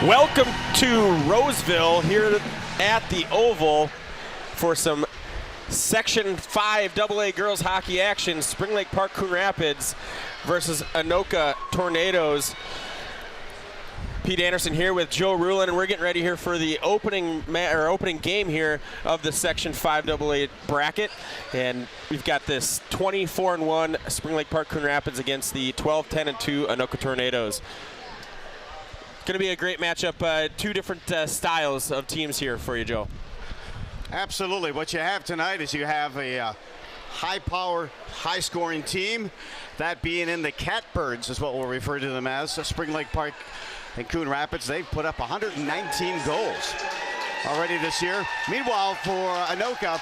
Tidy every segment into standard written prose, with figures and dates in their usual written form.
Welcome to Roseville here at the Oval for some Section 5 AA girls hockey action. Spring Lake Park Coon Rapids versus Anoka Tornadoes. Pete Anderson here with Joe Rulin, and we're getting ready here for the opening game here of the Section 5 AA bracket. And we've got this 24-1 Spring Lake Park Coon Rapids against the 12-10-2 Anoka Tornadoes. Going to be a great matchup. Two different styles of teams here for you, Joe. Absolutely. What you have tonight is you have a high-power, high-scoring team. That being in the Catbirds is what we'll refer to them as. Spring Lake Park and Coon Rapids, they've put up 119 goals already this year. Meanwhile, for Anoka,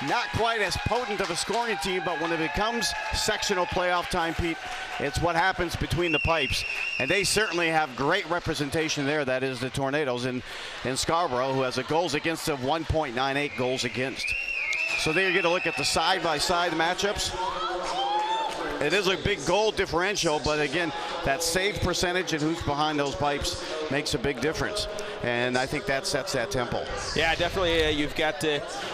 not quite as potent of a scoring team, but when it becomes sectional playoff time, Pete, it's what happens between the pipes. And they certainly have great representation there. That is the Tornadoes in Scarborough, who has a goals against of 1.98 goals against. So there you get a look at the side-by-side matchups. It is a big goal differential, but again, that save percentage and who's behind those pipes makes a big difference. And I think that sets that tempo. Yeah, definitely. You've got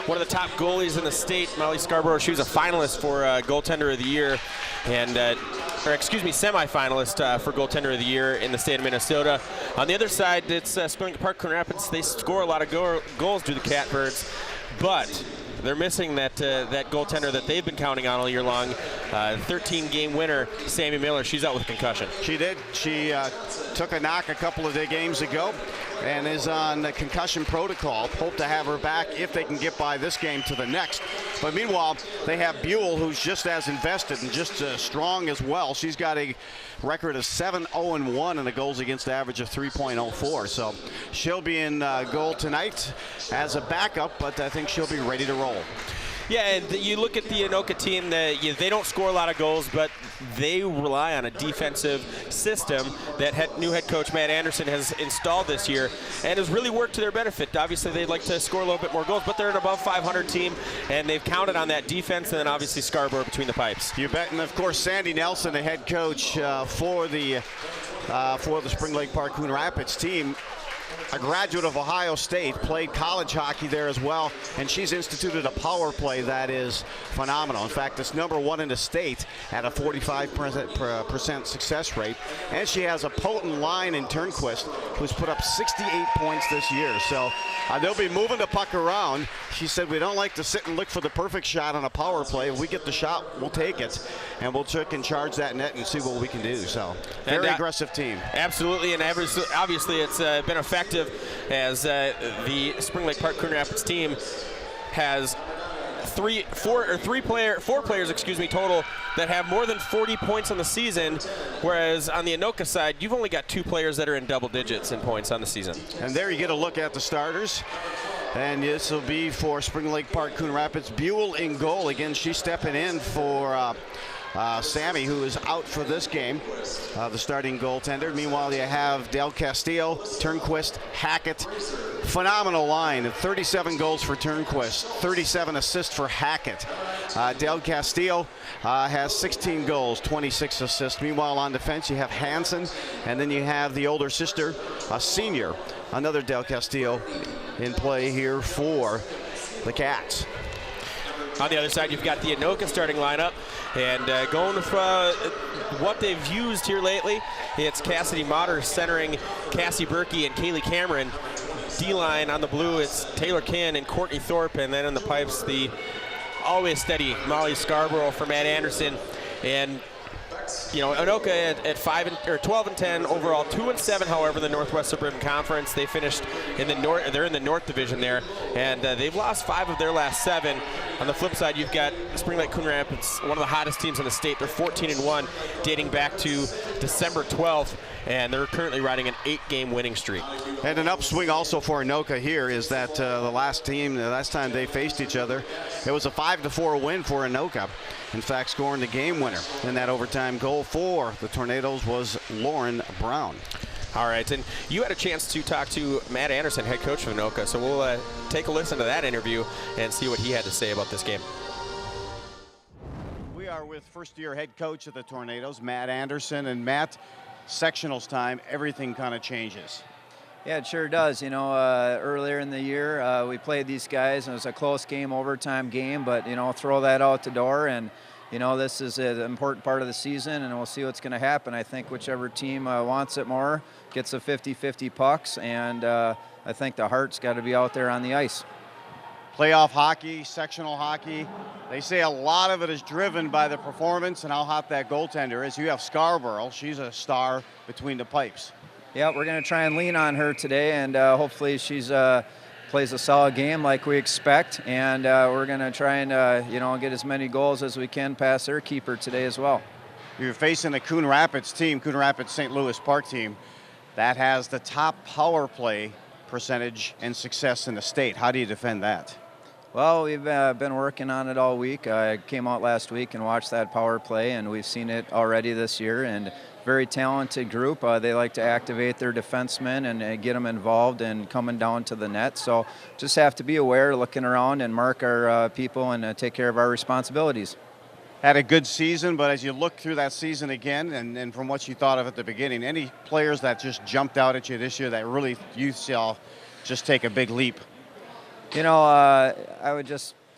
one of the top goalies in the state, Molly Scarborough. She was a finalist for Goaltender of the Year, and semi-finalist for Goaltender of the Year in the state of Minnesota. On the other side, it's Spring Lake Park Coon Rapids. They score a lot of goals through the Catbirds, but they're missing that goaltender that they've been counting on all year long. 13-game winner, Sammy Miller. She's out with a concussion. She did. She took a knock a couple of games ago and is on the concussion protocol. Hope to have her back if they can get by this game to the next. But meanwhile, they have Buell, who's just as invested and just strong as well. She's got a record of 7-0-1 and a goals against average of 3.04. So she'll be in goal tonight as a backup, but I think she'll be ready to roll. Yeah, and you look at the Anoka team, they don't score a lot of goals, but they rely on a defensive system that new head coach Matt Anderson has installed this year and has really worked to their benefit. Obviously, they'd like to score a little bit more goals, but they're an above 500 team, and they've counted on that defense, and then obviously Scarborough between the pipes. You bet, and of course, Sandy Nelson, the head coach for the Spring Lake Park Coon Rapids team, a graduate of Ohio State, played college hockey there as well, and she's instituted a power play that is phenomenal. In fact, it's #1 in the state at a 45% success rate, and she has a potent line in Turnquist, who's put up 68 points this year. So they'll be moving the puck around. She said, we don't like to sit and look for the perfect shot on a power play. If we get the shot, we'll take it, and we'll check and charge that net and see what we can do. So very aggressive team. Absolutely, and obviously it's been effective as the Spring Lake Park Coon Rapids team has four players total that have more than 40 points on the season, whereas on the Anoka side, you've only got 2 players that are in double digits in points on the season. And there you get a look at the starters. And this will be for Spring Lake Park Coon Rapids. Buell in goal. Again, she's stepping in for Sammy, who is out for this game, the starting goaltender. Meanwhile, you have Del Castillo, Turnquist, Hackett. Phenomenal line of 37 goals for Turnquist, 37 assists for Hackett. Del Castillo has 16 goals, 26 assists. Meanwhile, on defense, you have Hansen, and then you have the older sister, a senior, another Del Castillo in play here for the Cats. On the other side, you've got the Anoka starting lineup, and going with what they've used here lately, it's Cassidy Motter centering Cassie Berkey and Kaylee Cameron. D-line on the blue, it's Taylor Kinn and Courtney Thorpe, and then in the pipes, the always steady Molly Scarborough for Matt Anderson. And Anoka at 12-10 overall, 2-7. However, in the Northwest Suburban Conference, they finished in the North. They're in the North Division there, and they've lost 5 of their last 7. On the flip side, you've got Spring Lake Coon Rapids, one of the hottest teams in the state. They're 14-1, dating back to December 12th, and they're currently riding an 8-game winning streak. And an upswing also for Anoka here is that the last time they faced each other, it was a 5-4 win for Anoka. In fact, scoring the game winner in that overtime goal for the Tornadoes was Lauren Brown. All right, and you had a chance to talk to Matt Anderson, head coach of Anoka, so we'll take a listen to that interview and see what he had to say about this game. We are with first-year head coach of the Tornadoes, Matt Anderson. And Matt, sectionals time, everything kind of changes. Yeah, it sure does. You know, earlier in the year, we played these guys, and it was a close game, overtime game, but, you know, throw that out the door, and, you know, this is an important part of the season, and we'll see what's going to happen. I think whichever team wants it more gets the 50-50 pucks, and I think the heart's got to be out there on the ice. Playoff hockey, sectional hockey, they say a lot of it is driven by the performance and how hot that goaltender is. You have Scarborough. She's a star between the pipes. Yeah, we're going to try and lean on her today, and hopefully she's plays a solid game like we expect, and we're going to try and you know, get as many goals as we can past their keeper today as well. You're facing the Coon Rapids team, Coon Rapids St. Louis Park team, that has the top power play percentage and success in the state. How do you defend that? Well, we've been working on it all week. I came out last week and watched that power play, and we've seen it already this year. And very talented group. They like to activate their defensemen and get them involved and coming down to the net. So just have to be aware, looking around and mark our people and take care of our responsibilities. Had a good season, but as you look through that season again, and from what you thought of at the beginning, any players that just jumped out at you this year that really you saw just take a big leap? You know, I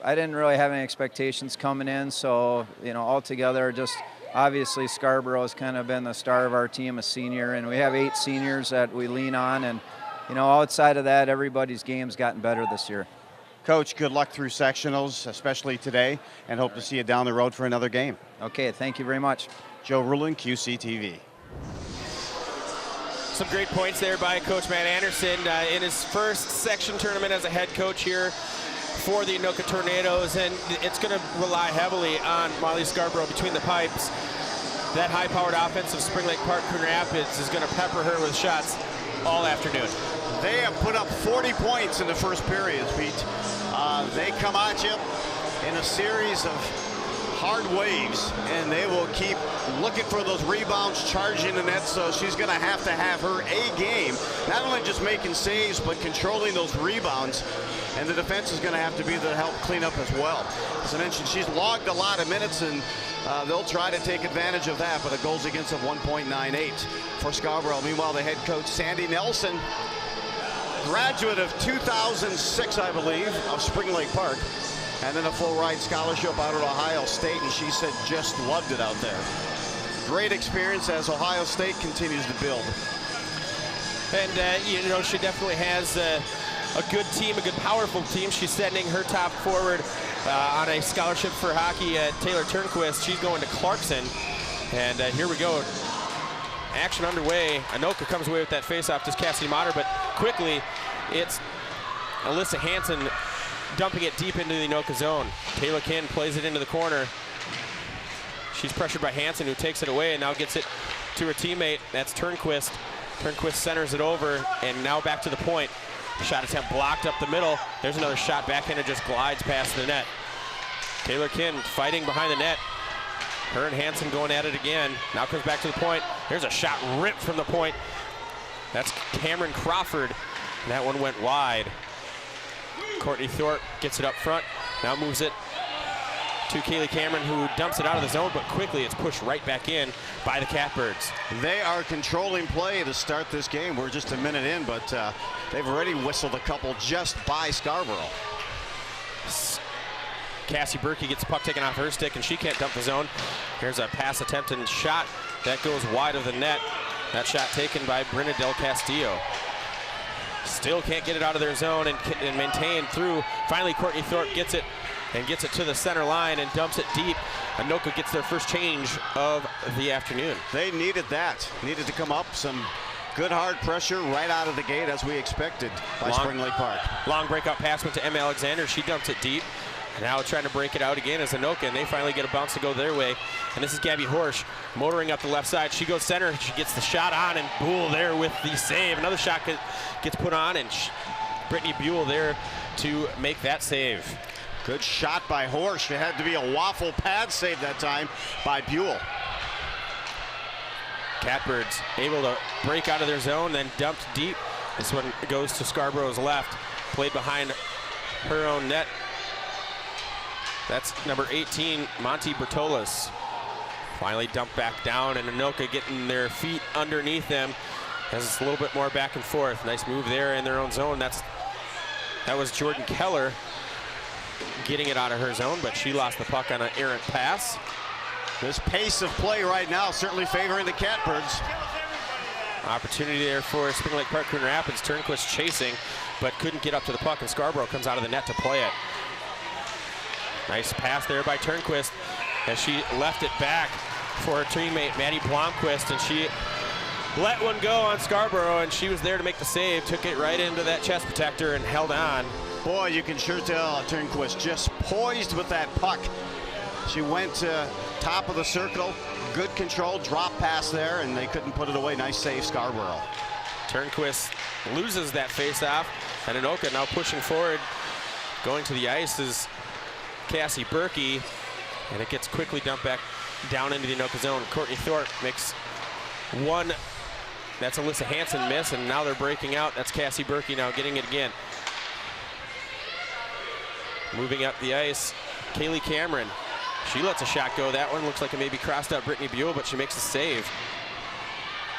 didn't really have any expectations coming in, so, you know, altogether, just obviously Scarborough has kind of been the star of our team, a senior, and we have 8 seniors that we lean on, and, you know, outside of that, everybody's game's gotten better this year. Coach, good luck through sectionals, especially today, and hope to see you down the road for another game. Okay, thank you very much. Joe Rulin, QCTV. Some great points there by Coach Matt Anderson in his first section tournament as a head coach here for the Anoka Tornadoes, and it's going to rely heavily on Molly Scarborough between the pipes. That high-powered offense of Spring Lake Park Coon Rapids is going to pepper her with shots all afternoon. They have put up 40 points in the first period, Pete. They come at you in a series of hard waves, and they will keep looking for those rebounds, charging the net, so she's going to have her A game, not only just making saves, but controlling those rebounds, and the defense is going to have to be there to help clean up as well. As I mentioned, she's logged a lot of minutes, and they'll try to take advantage of that, but a goals against of 1.98 for Scarborough. Meanwhile, the head coach, Sandy Nelson, graduate of 2006, I believe, of Spring Lake Park, and then a full ride scholarship out at Ohio State, and she said just loved it out there. Great experience as Ohio State continues to build. And, you know, she definitely has a good team, a good, powerful team. She's sending her top forward on a scholarship for hockey, Taylor Turnquist. She's going to Clarkson. And here we go. Action underway. Anoka comes away with that faceoff to Cassidy Motter, but quickly it's Alyssa Hansen dumping it deep into the Anoka zone. Taylor Kinn plays it into the corner. She's pressured by Hansen, who takes it away and now gets it to her teammate. That's Turnquist. Turnquist centers it over, and now back to the point. Shot attempt blocked up the middle. There's another shot, backhander just glides past the net. Taylor Kinn fighting behind the net. Her and Hansen going at it again. Now comes back to the point. There's a shot ripped from the point. That's Cameron Crawford. And that one went wide. Courtney Thorpe gets it up front. Now moves it to Kaylee Cameron, who dumps it out of the zone, but quickly it's pushed right back in by the Catbirds. They are controlling play to start this game. We're just a minute in, but they've already whistled a couple just by Scarborough. Cassie Berkey gets the puck taken off her stick, and she can't dump the zone. Here's a pass attempt and shot that goes wide of the net. That shot taken by Brenda Del Castillo. Still can't get it out of their zone and maintain through. Finally, Courtney Thorpe gets it and gets it to the center line and dumps it deep. Anoka gets their first change of the afternoon. They needed that. Needed to come up. Some good hard pressure right out of the gate, as we expected by Spring Lake Park. Long breakout pass went to Emma Alexander. She dumps it deep. Now trying to break it out again as Anoka, and they finally get a bounce to go their way. And this is Gabby Horsch motoring up the left side. She goes center. She gets the shot on, and Buell there with the save. Another shot gets put on, and Brittany Buell there to make that save. Good shot by Horsch. It had to be a waffle pad save that time by Buell. Catbirds able to break out of their zone, then dumped deep. This one goes to Scarborough's left. Played behind her own net. That's number 18, Monty Bertolas. Finally dumped back down, and Anoka getting their feet underneath them as it's a little bit more back and forth. Nice move there in their own zone. That was Jordan Keller getting it out of her zone, but she lost the puck on an errant pass. This pace of play right now certainly favoring the Catbirds. Opportunity there for Spring Lake Park Coon Rapids. Turnquist chasing, but couldn't get up to the puck, and Scarborough comes out of the net to play it. Nice pass there by Turnquist as she left it back for her teammate Maddie Blomquist, and she let one go on Scarborough, and she was there to make the save, took it right into that chest protector and held on. Boy, you can sure tell Turnquist just poised with that puck. She went to top of the circle, good control, drop pass there, and they couldn't put it away. Nice save, Scarborough. Turnquist loses that face-off, and Anoka now pushing forward. Going to the ice is Cassie Berkey, and it gets quickly dumped back down into the Anoka zone. Courtney Thorpe makes one. That's Alyssa Hansen miss, and now they're breaking out. That's Cassie Berkey now getting it again. Moving up the ice, Kaylee Cameron. She lets a shot go. That one looks like it maybe crossed out Brittany Buell, but she makes a save.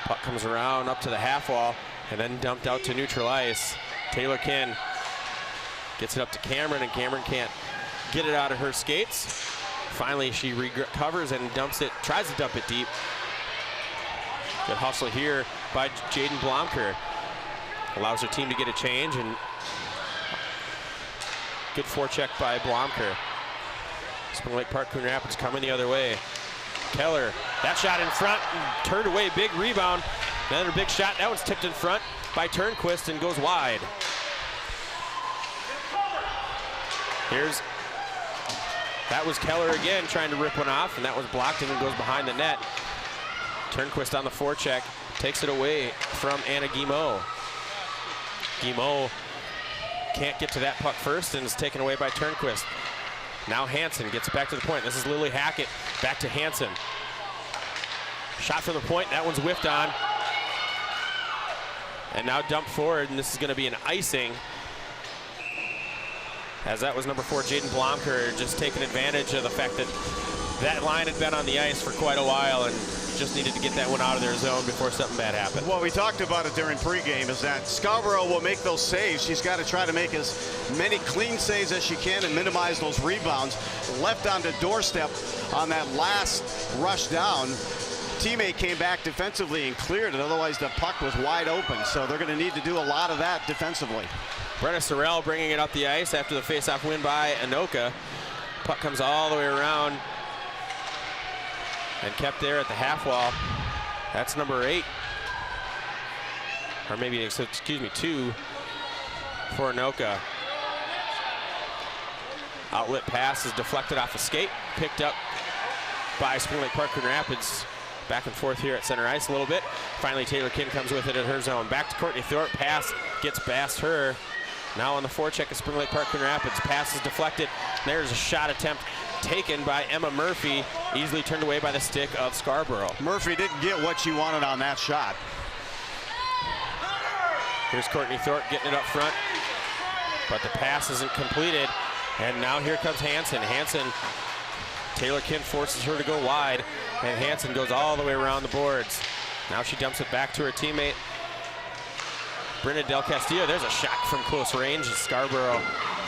Puck comes around up to the half wall and then dumped out to neutral ice. Taylor Kinn gets it up to Cameron, and Cameron can't get it out of her skates. Finally, she recovers and dumps it, tries to dump it deep. Good hustle here by Jaden Blomker. Allows her team to get a change, and good forecheck by Blomker. Spring Lake Park Coon Rapids coming the other way. Keller, that shot in front, turned away, big rebound. Another big shot, that one's tipped in front by Turnquist and goes wide. That was Keller again trying to rip one off, and that was blocked and goes behind the net. Turnquist on the forecheck, takes it away from Anna Guimau. Guimau can't get to that puck first and is taken away by Turnquist. Now Hansen gets back to the point. This is Lily Hackett, back to Hansen. Shot from the point, that one's whiffed on. And now dumped forward, and this is gonna be an icing, as that was number 4, Jaden Blomker, just taking advantage of the fact that that line had been on the ice for quite a while and just needed to get that one out of their zone before something bad happened. Well, we talked about it during pregame, is that Scarborough will make those saves. She's got to try to make as many clean saves as she can and minimize those rebounds. Left on the doorstep on that last rush down. Teammate came back defensively and cleared it, otherwise the puck was wide open. So they're going to need to do a lot of that defensively. Brenna Sorrell bringing it up the ice after the faceoff win by Anoka. Puck comes all the way around and kept there at the half wall. That's number 8, or maybe, excuse me, 2 for Anoka. Outlet pass is deflected off a skate, picked up by Spring Lake Park Coon Rapids. Back and forth here at center ice a little bit. Finally, Taylor Kinn comes with it at her zone. Back to Courtney Thorpe, pass gets past her. Now on the forecheck of Spring Lake Park Coon Rapids. Pass is deflected. There's a shot attempt taken by Emma Murphy, easily turned away by the stick of Scarborough. Murphy didn't get what she wanted on that shot. Here's Courtney Thorpe getting it up front, but the pass isn't completed. And now here comes Hansen. Taylor Kinn forces her to go wide, and Hansen goes all the way around the boards. Now she dumps it back to her teammate, Brenda Del Castillo. There's a shot from close range. Scarborough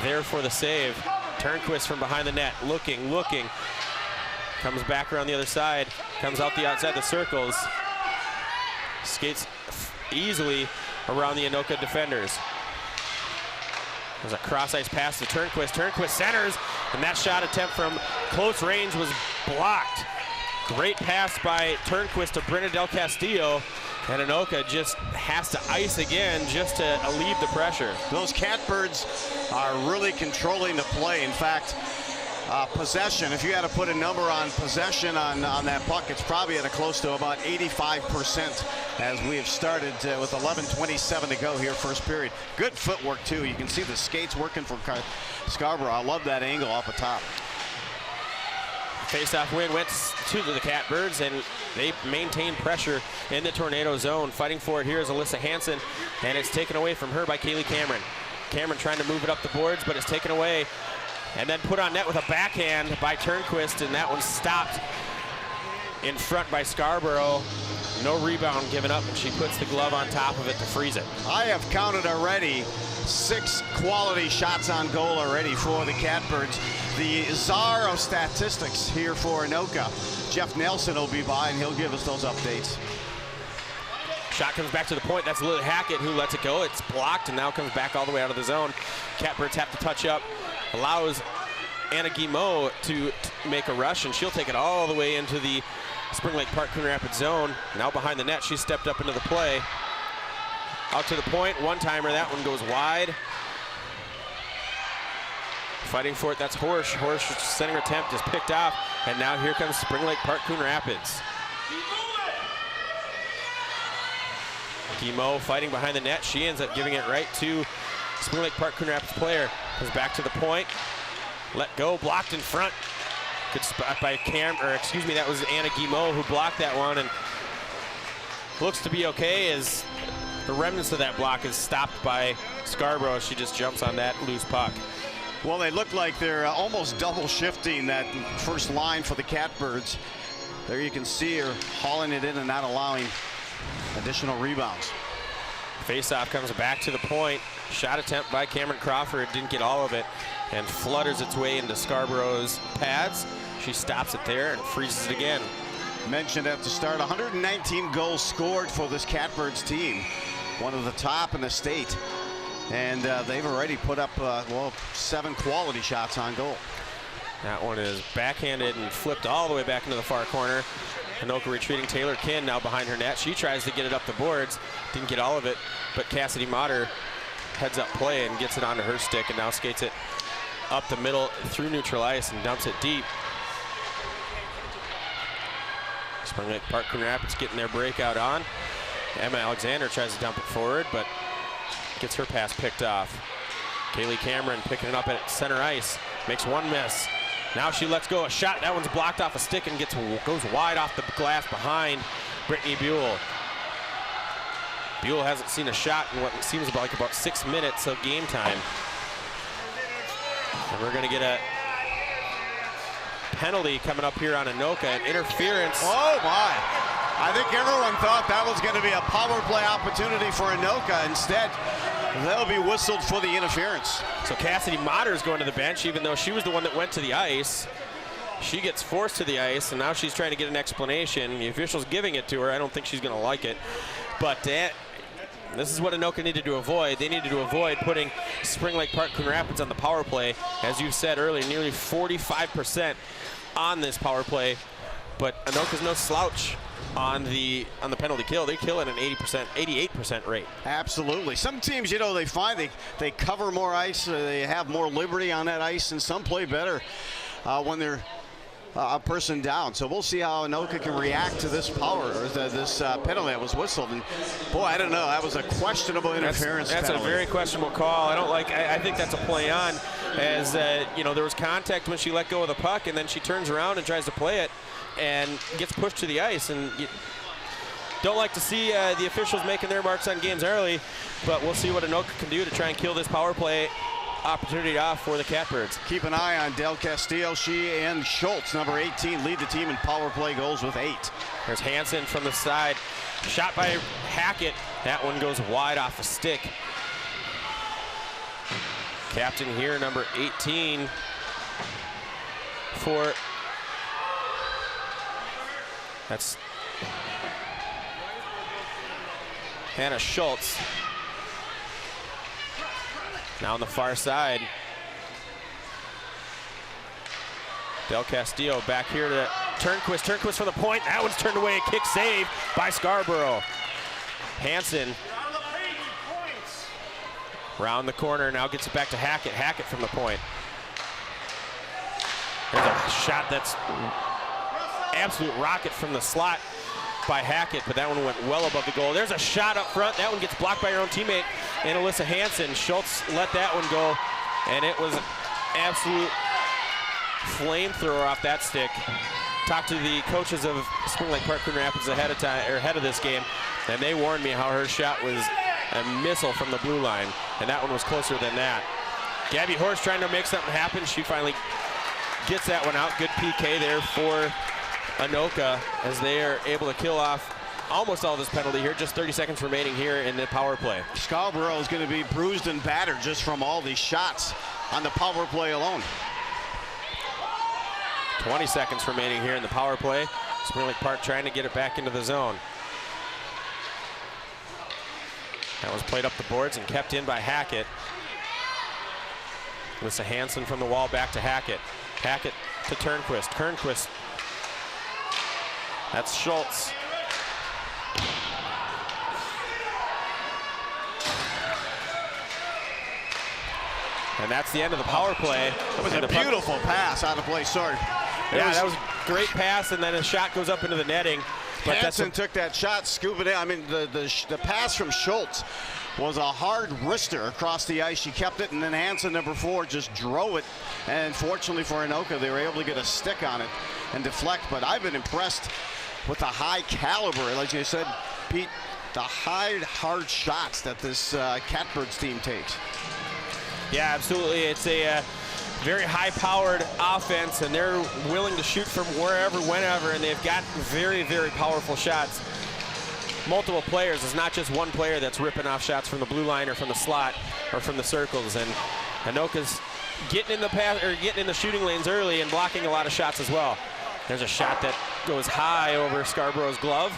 there for the save. Turnquist from behind the net, looking. Comes back around the other side, comes out the outside the circles. Skates easily around the Anoka defenders. There's a cross-ice pass to Turnquist. Turnquist centers, and that shot attempt from close range was blocked. Great pass by Turnquist to Brenda Del Castillo, and Anoka just has to ice again just to alleviate the pressure. Those Catbirds are really controlling the play. In fact, possession, if you had to put a number on possession on that puck, it's probably at a close to about 85% as we have started with 11:27 to go here first period. Good footwork too. You can see the skates working for Scarborough. I love that angle off the top. Face-off win went to the Catbirds, and they maintained pressure in the tornado zone. Fighting for it here is Alyssa Hansen, and it's taken away from her by Kaylee Cameron. Cameron trying to move it up the boards, but it's taken away and then put on net with a backhand by Turnquist, and that one stopped in front by Scarborough. No rebound given up, and she puts the glove on top of it to freeze it. I have counted already 6 quality shots on goal already for the Catbirds. The czar of statistics here for Anoka, Jeff Nelson, will be by, and he'll give us those updates. Shot comes back to the point. That's Lily Hackett who lets it go. It's blocked and now comes back all the way out of the zone. Catbirds have to touch up. Allows Anna Guimau to make a rush, and she'll take it all the way into the Spring Lake Park Coon Rapids zone. Now behind the net, she stepped up into the play. Out to the point, one-timer. That one goes wide. Fighting for it, that's Horsch. Horsch's center attempt is picked off, and now here comes Spring Lake Park Coon Rapids. Guimau fighting behind the net. She ends up giving it right to Spring Lake Park Coon Rapids player. Comes back to the point. Let go, blocked in front. Good spot by that was Anna Guimau who blocked that one, and looks to be okay as the remnants of that block is stopped by Scarborough. She just jumps on that loose puck. Well, they look like they're almost double shifting that first line for the Catbirds. There you can see her hauling it in and not allowing additional rebounds. Faceoff comes back to the point. Shot attempt by Cameron Crawford, didn't get all of it, and flutters its way into Scarborough's pads. She stops it there and freezes it again. Mentioned at the start, 119 goals scored for this Catbirds team, one of the top in the state, and they've already put up 7 quality shots on goal. That one is backhanded and flipped all the way back into the far corner. Anoka retreating. Taylor Kinn now behind her net. She tries to get it up the boards, didn't get all of it, but Cassidy Motter heads up play and gets it onto her stick, and now skates it up the middle through neutral ice and dumps it deep. Spring Lake Park Coon Rapids getting their breakout on. Emma Alexander tries to dump it forward, but gets her pass picked off. Kaylee Cameron picking it up at center ice, makes one miss. Now she lets go a shot. That one's blocked off a stick and goes wide off the glass behind Brittany Buell. Buell hasn't seen a shot in what seems like about 6 minutes of game time. And we're going to get a penalty coming up here on Anoka, and interference. Oh my! I think everyone thought that was going to be a power play opportunity for Anoka. Instead, they'll be whistled for the interference. So Cassidy Motter is going to the bench, even though she was the one that went to the ice. She gets forced to the ice, and now she's trying to get an explanation. The official's giving it to her. I don't think she's going to like it. But this is what Anoka needed to avoid. They needed to avoid putting Spring Lake Park Coon Rapids on the power play. As you said earlier, nearly 45% on this power play. But Anoka's no slouch on the penalty kill. They kill at an 88% rate. Absolutely. Some teams, you know, they find they cover more ice, they have more liberty on that ice, and some play better when they're a person down. So we'll see how Anoka can react to this this penalty that was whistled. And boy, I don't know, that was a questionable interference. That's a very questionable call. I think that's a play on, as you know, there was contact when she let go of the puck, and then she turns around and tries to play it and gets pushed to the ice. And you don't like to see the officials making their marks on games early, but we'll see what Anoka can do to try and kill this power play opportunity off for the Catbirds. Keep an eye on Del Castillo. She and Schultz, number 18, lead the team in power play goals with 8. There's Hansen from the side. Shot by Hackett. That one goes wide off a stick. Captain here, number 18 for... That's Hannah Schultz. Now on the far side, Del Castillo back here to Turnquist. Turnquist for the point. That one's turned away. A kick save by Scarborough. Hansen round the corner. Now gets it back to Hackett. Hackett from the point. There's a shot that's absolute rocket from the slot by Hackett, but that one went well above the goal. There's a shot up front. That one gets blocked by her own teammate, and Alyssa Hansen. Schultz let that one go, and it was an absolute flamethrower off that stick. Talked to the coaches of Spring Lake Park Coon Rapids ahead of this game, and they warned me how her shot was a missile from the blue line, and that one was closer than that. Gabby Horst trying to make something happen. She finally gets that one out. Good PK there for Anoka as they are able to kill off almost all this penalty here. Just 30 seconds remaining here in the power play. Scarborough is going to be bruised and battered just from all these shots on the power play alone. 20 seconds remaining here in the power play. Spring Lake Park trying to get it back into the zone. That was played up the boards and kept in by Hackett. Lisa Hansen from the wall back to Hackett. Hackett to Turnquist. Turnquist. That's Schultz. And that's the end of the power play. It was a beautiful pass out of play. Sorry. Yeah, that was a great pass, and then a shot goes up into the netting. But Hansen took that shot, scoop it in. I mean, the pass from Schultz was a hard wrister across the ice. She kept it, and then Hansen, number 4, just drove it. And fortunately for Anoka, they were able to get a stick on it and deflect. But I've been impressed with the high caliber, like you said, Pete, the high, hard shots that this Catbirds team takes. Yeah, absolutely. It's a very high-powered offense, and they're willing to shoot from wherever, whenever, and they've got very, very powerful shots. Multiple players. It's not just one player that's ripping off shots from the blue line or from the slot or from the circles. And Anoka's getting in the pass or getting in the shooting lanes early and blocking a lot of shots as well. There's a shot that goes high over Scarborough's glove,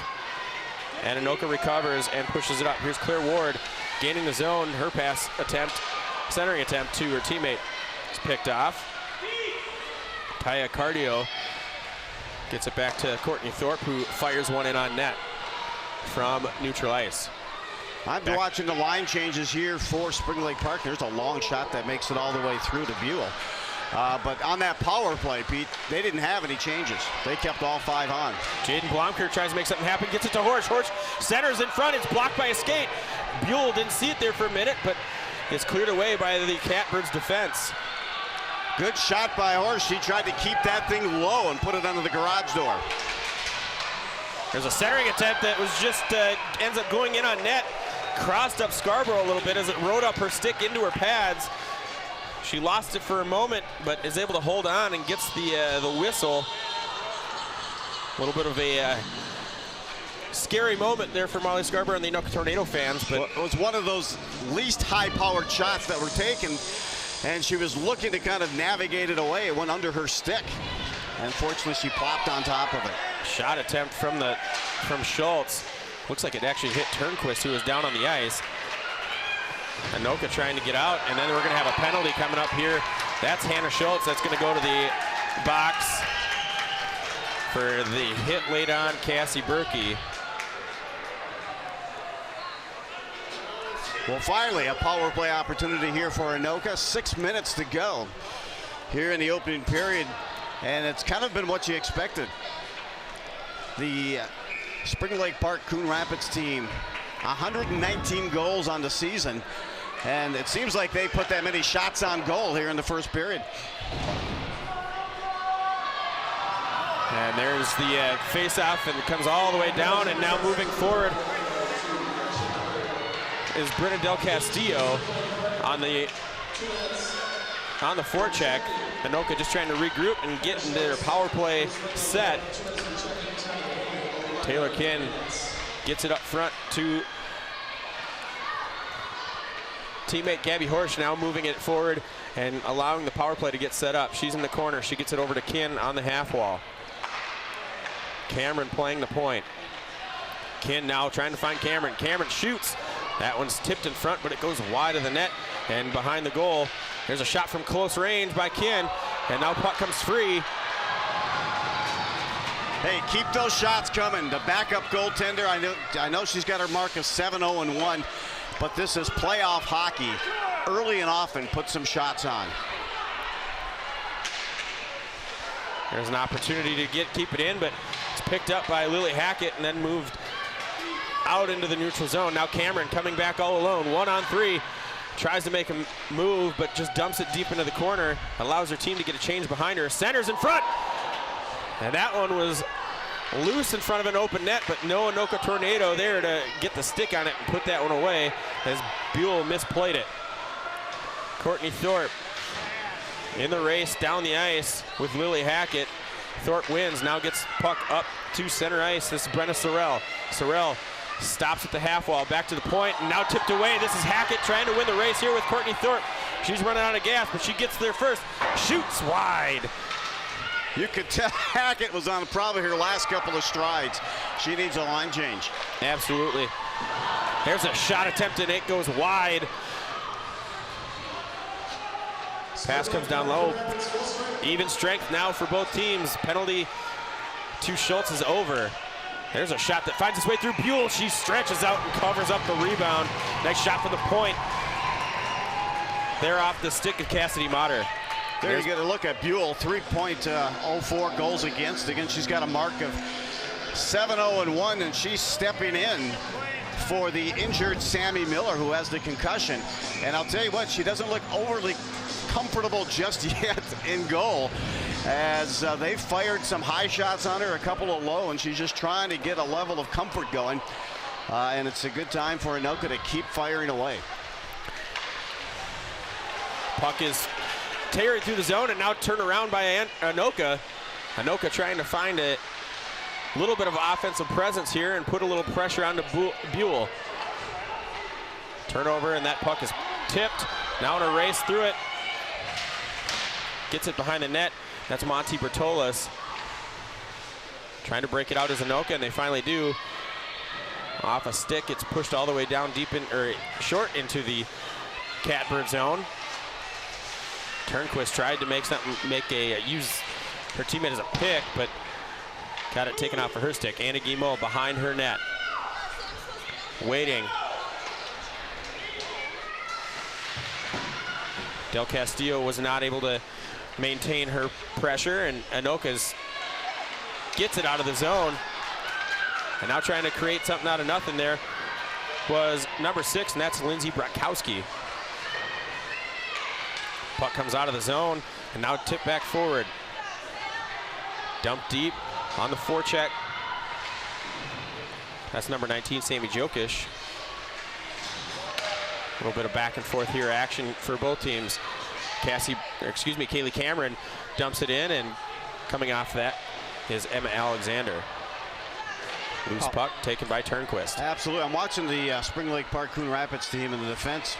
and Anoka recovers and pushes it up. Here's Claire Ward gaining the zone. Her pass attempt, centering attempt to her teammate. It's picked off. Taya Cardio gets it back to Courtney Thorpe, who fires one in on net from neutral ice. I've been watching the line changes here for Spring Lake Park. There's a long shot that makes it all the way through to Buell. But on that power play, Pete, they didn't have any changes. They kept all 5 on. Jaden Blomker tries to make something happen, gets it to Horsch. Horsch centers in front. It's blocked by a skate. Buell didn't see it there for a minute, but it's cleared away by the Catbirds defense. Good shot by Horsch. She tried to keep that thing low and put it under the garage door. There's a centering attempt that was just ends up going in on net. Crossed up Scarborough a little bit as it rode up her stick into her pads. She lost it for a moment, but is able to hold on and gets the whistle. A little bit of a scary moment there for Molly Scarborough and the Anoka Tornado fans. But well, it was one of those least high-powered shots that were taken, and she was looking to kind of navigate it away. It went under her stick. And fortunately, she plopped on top of it. Shot attempt from Schultz. Looks like it actually hit Turnquist, who was down on the ice. Anoka trying to get out, and then we're going to have a penalty coming up here. That's Hannah Schultz. That's going to go to the box for the hit laid on Cassie Berkey. Well, finally, a power play opportunity here for Anoka. 6 minutes to go here in the opening period. And it's kind of been what you expected. The Spring Lake Park Coon Rapids team, 119 goals on the season. And it seems like they put that many shots on goal here in the first period. And there's the face-off, and it comes all the way down, and now moving forward is Brenna Del Castillo on the forecheck. Anoka just trying to regroup and get into their power play set. Taylor Kinn gets it up front to teammate Gabby Horsch, now moving it forward and allowing the power play to get set up. She's in the corner. She gets it over to Kinn on the half wall. Cameron playing the point. Kinn now trying to find Cameron. Cameron shoots. That one's tipped in front, but it goes wide of the net and behind the goal. There's a shot from close range by Kinn, and now puck comes free. Hey, keep those shots coming. The backup goaltender, I know she's got her mark of 7-0-1, but this is playoff hockey. Early and often, put some shots on. There's an opportunity to keep it in, but it's picked up by Lily Hackett and then moved out into the neutral zone. Now Cameron coming back all alone, 1-on-3. Tries to make a move, but just dumps it deep into the corner. Allows her team to get a change behind her. Centers in front. And that one was loose in front of an open net, but no Anoka Tornado there to get the stick on it and put that one away as Buell misplayed it. Courtney Thorpe in the race down the ice with Lily Hackett. Thorpe wins, now gets puck up to center ice. This is Brenna Sorrell. Sorrell stops at the half wall, back to the point, and now tipped away. This is Hackett trying to win the race here with Courtney Thorpe. She's running out of gas, but she gets there first. Shoots wide. You could tell Hackett was on probably her last couple of strides. She needs a line change. Absolutely. There's a shot attempt, and it goes wide. Pass comes down low. Even strength now for both teams. Penalty to Schultz is over. There's a shot that finds its way through Buell. She stretches out and covers up the rebound. Nice shot from the point. They're off the stick of Cassidy Motter. There you get a look at Buell, 3.04 goals against. Again, she's got a mark of 7-0-1, and she's stepping in for the injured Sammy Miller, who has the concussion. And I'll tell you what, she doesn't look overly comfortable just yet in goal, as they fired some high shots on her, a couple of low, and she's just trying to get a level of comfort going. And it's a good time for Anoka to keep firing away. Puck is carried through the zone and now turned around by Anoka. Anoka trying to find a little bit of offensive presence here and put a little pressure onto Buell. Turnover, and that puck is tipped. Now in a race through it. Gets it behind the net. That's Monty Bertolas. Trying to break it out as Anoka, and they finally do. Off a stick, it's pushed all the way down deep in, or short into the catbird zone. Turnquist tried to use her teammate as a pick, but got it taken off of her stick. Anna Guimau behind her net. Waiting. Del Castillo was not able to maintain her pressure, and Anoka's gets it out of the zone. And now trying to create something out of nothing there was number 6, and that's Lindsay Brakowski. Puck comes out of the zone, and now tipped back forward. Dump deep on the forecheck. That's number 19, Sammy Jokic. A little bit of back and forth here action for both teams. Kaylee Cameron dumps it in, and coming off that is Emma Alexander. Loose puck taken by Turnquist. Absolutely. I'm watching the Spring Lake Park Coon Rapids team in the defense.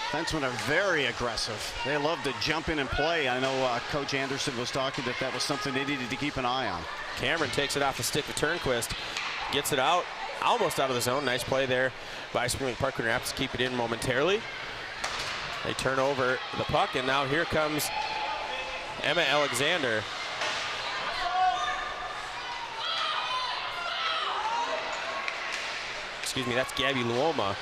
Defensemen are very aggressive. They love to jump in and play. I know Coach Anderson was talking that was something they needed to keep an eye on. Cameron takes it off the stick of Turnquist, gets it out, almost out of the zone. Nice play there by Spring Lake Park Coon Rapids to keep it in momentarily. They turn over the puck, and now here comes Emma Alexander. Excuse me, that's Gabby Luoma.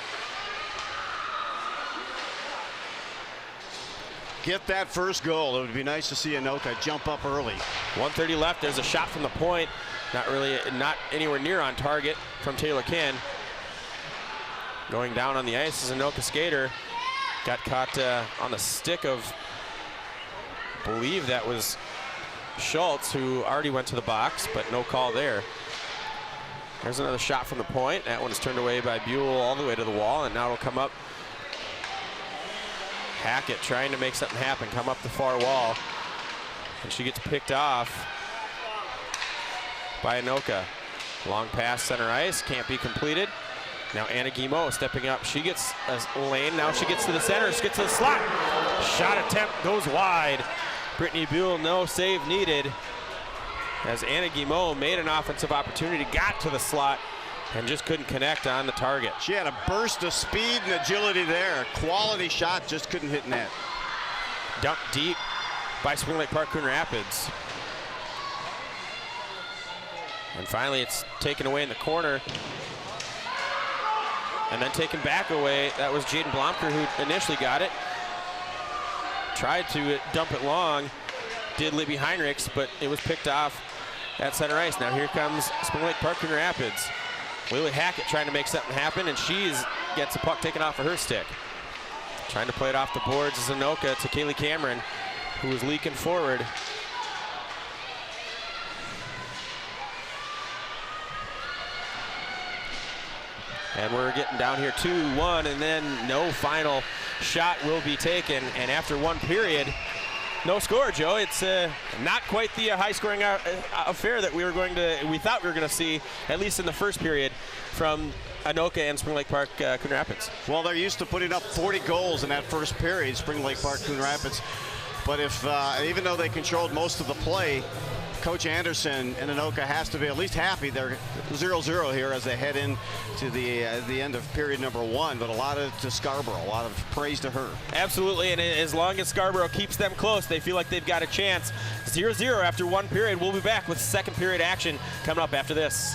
Get that first goal. It would be nice to see Anoka jump up early. 1:30 left. There's a shot from the point. Not anywhere near on target from Taylor Ken. Going down on the ice is Anoka skater. Got caught on the stick of, I believe that was Schultz, who already went to the box, but no call there. There's another shot from the point. That one is turned away by Buell all the way to the wall, and now it'll come up. Hackett trying to make something happen, come up the far wall, and she gets picked off by Anoka. Long pass center ice, can't be completed. Now Anna Guimau stepping up. She gets a lane. Now she gets to the center. She gets to the slot. Shot attempt goes wide. Brittany Buell, no save needed, as Anna Guimau made an offensive opportunity, got to the slot, and just couldn't connect on the target. She had a burst of speed and agility there. Quality shot, just couldn't hit net. Dumped deep by Spring Lake Park Coon Rapids. And finally it's taken away in the corner. And then taken back away. That was Jaden Blomker who initially got it. Tried to dump it long. Did Libby Heinrichs, but it was picked off at center ice. Now here comes Spring Lake Park Coon Rapids. Lily Hackett trying to make something happen, and she gets the puck taken off of her stick. Trying to play it off the boards is Anoka to Kaylee Cameron, who is leaking forward. And we're getting down here 2-1, and then no final shot will be taken. And after one period, No score, Joe. It's not quite the high-scoring affair that we thought we were going to see, at least in the first period, from Anoka and Spring Lake Park, Coon Rapids. Well, they're used to putting up 40 goals in that first period, Spring Lake Park, Coon Rapids. But if even though they controlled most of the play, Coach Anderson and Anoka has to be at least happy they're 0-0 here as they head into the end of period number 1. But a lot to Scarborough, a lot of praise to her. Absolutely, and as long as Scarborough keeps them close, they feel like they've got a chance. 0-0 after 1 period. We'll be back with second period action coming up after this.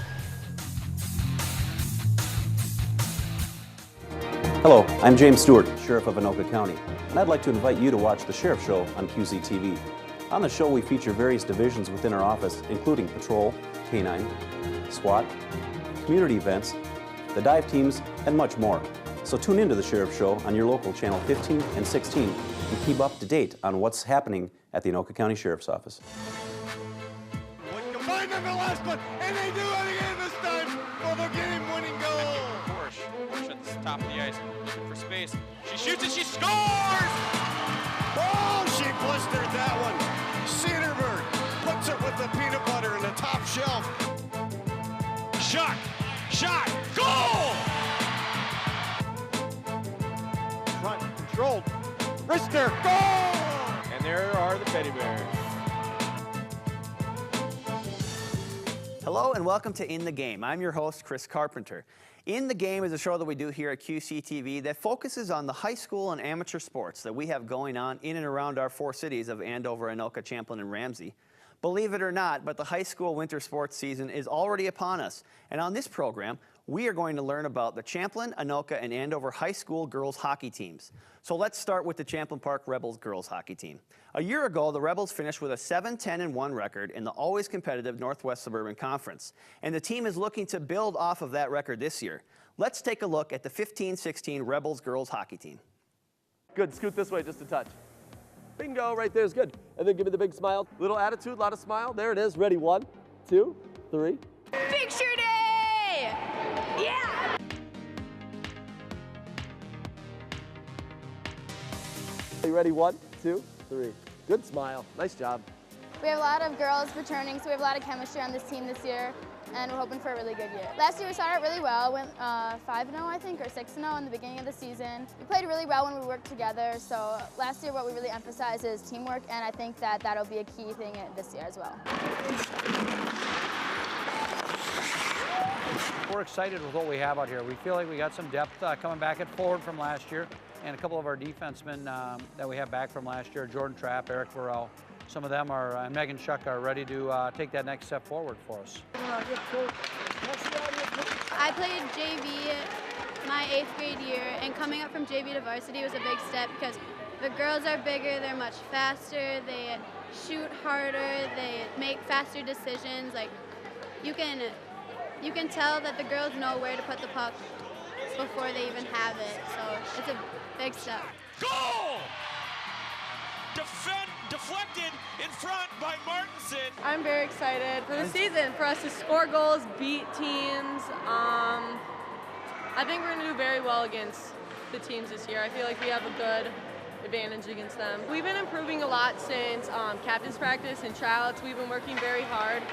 Hello, I'm James Stewart, Sheriff of Anoka County, and I'd like to invite you to watch The Sheriff Show on QCTV. On the show, we feature various divisions within our office, including Patrol, K-9, SWAT, community events, the dive teams, and much more. So tune into The Sheriff Show on your local channel 15 and 16 and keep up to date on what's happening at the Anoka County Sheriff's Office. Combined on the last one, and they do it again this time for the game-winning goal. Porsche at the top of the ice, looking for space. She shoots and she scores! Oh, she blistered that one. Cedarburg puts it with the peanut butter in the top shelf. Shot, goal! Front controlled. Rister, goal! And there are the Teddy Bears. Hello and welcome to In the Game. I'm your host, Chris Carpenter. In the Game is a show that we do here at QCTV that focuses on the high school and amateur sports that we have going on in and around our 4 cities of Andover, Anoka, Champlin, and Ramsey. Believe it or not, but the high school winter sports season is already upon us. And on this program, we are going to learn about the Champlin, Anoka, and Andover high school girls hockey teams. So let's start with the Champlin Park Rebels girls hockey team. A year ago, the Rebels finished with a 7-10-1 record in the always competitive Northwest Suburban Conference. And the team is looking to build off of that record this year. Let's take a look at the 15-16 Rebels girls hockey team. Good, scoot this way just a touch. Bingo, right there is good. And then give me the big smile. Little attitude, lot of smile. There it is, ready, 1, 2, 3. Picture day! Yeah! Are you ready, 1, 2, 3. Good smile, nice job. We have a lot of girls returning, so we have a lot of chemistry on this team this year, and we're hoping for a really good year. Last year we started really well, went 5-0 I think, or 6-0 in the beginning of the season. We played really well when we worked together, so last year what we really emphasized is teamwork, and I think that that'll be a key thing this year as well. We're excited with what we have out here. We feel like we got some depth coming back at forward from last year, and a couple of our defensemen that we have back from last year, Jordan Trapp, Eric Burrell. Some of them are, and Megan Shuck are ready to take that next step forward for us. I played JV my 8th grade year, and coming up from JV to varsity was a big step because the girls are bigger, they're much faster, they shoot harder, they make faster decisions. Like you can tell that the girls know where to put the puck before they even have it, so it's a big step. Goal! Deflected in front by Martinson. I'm very excited for the season, for us to score goals, beat teams. I think we're going to do very well against the teams this year. I feel like we have a good advantage against them. We've been improving a lot since captain's practice and tryouts. We've been working very hard.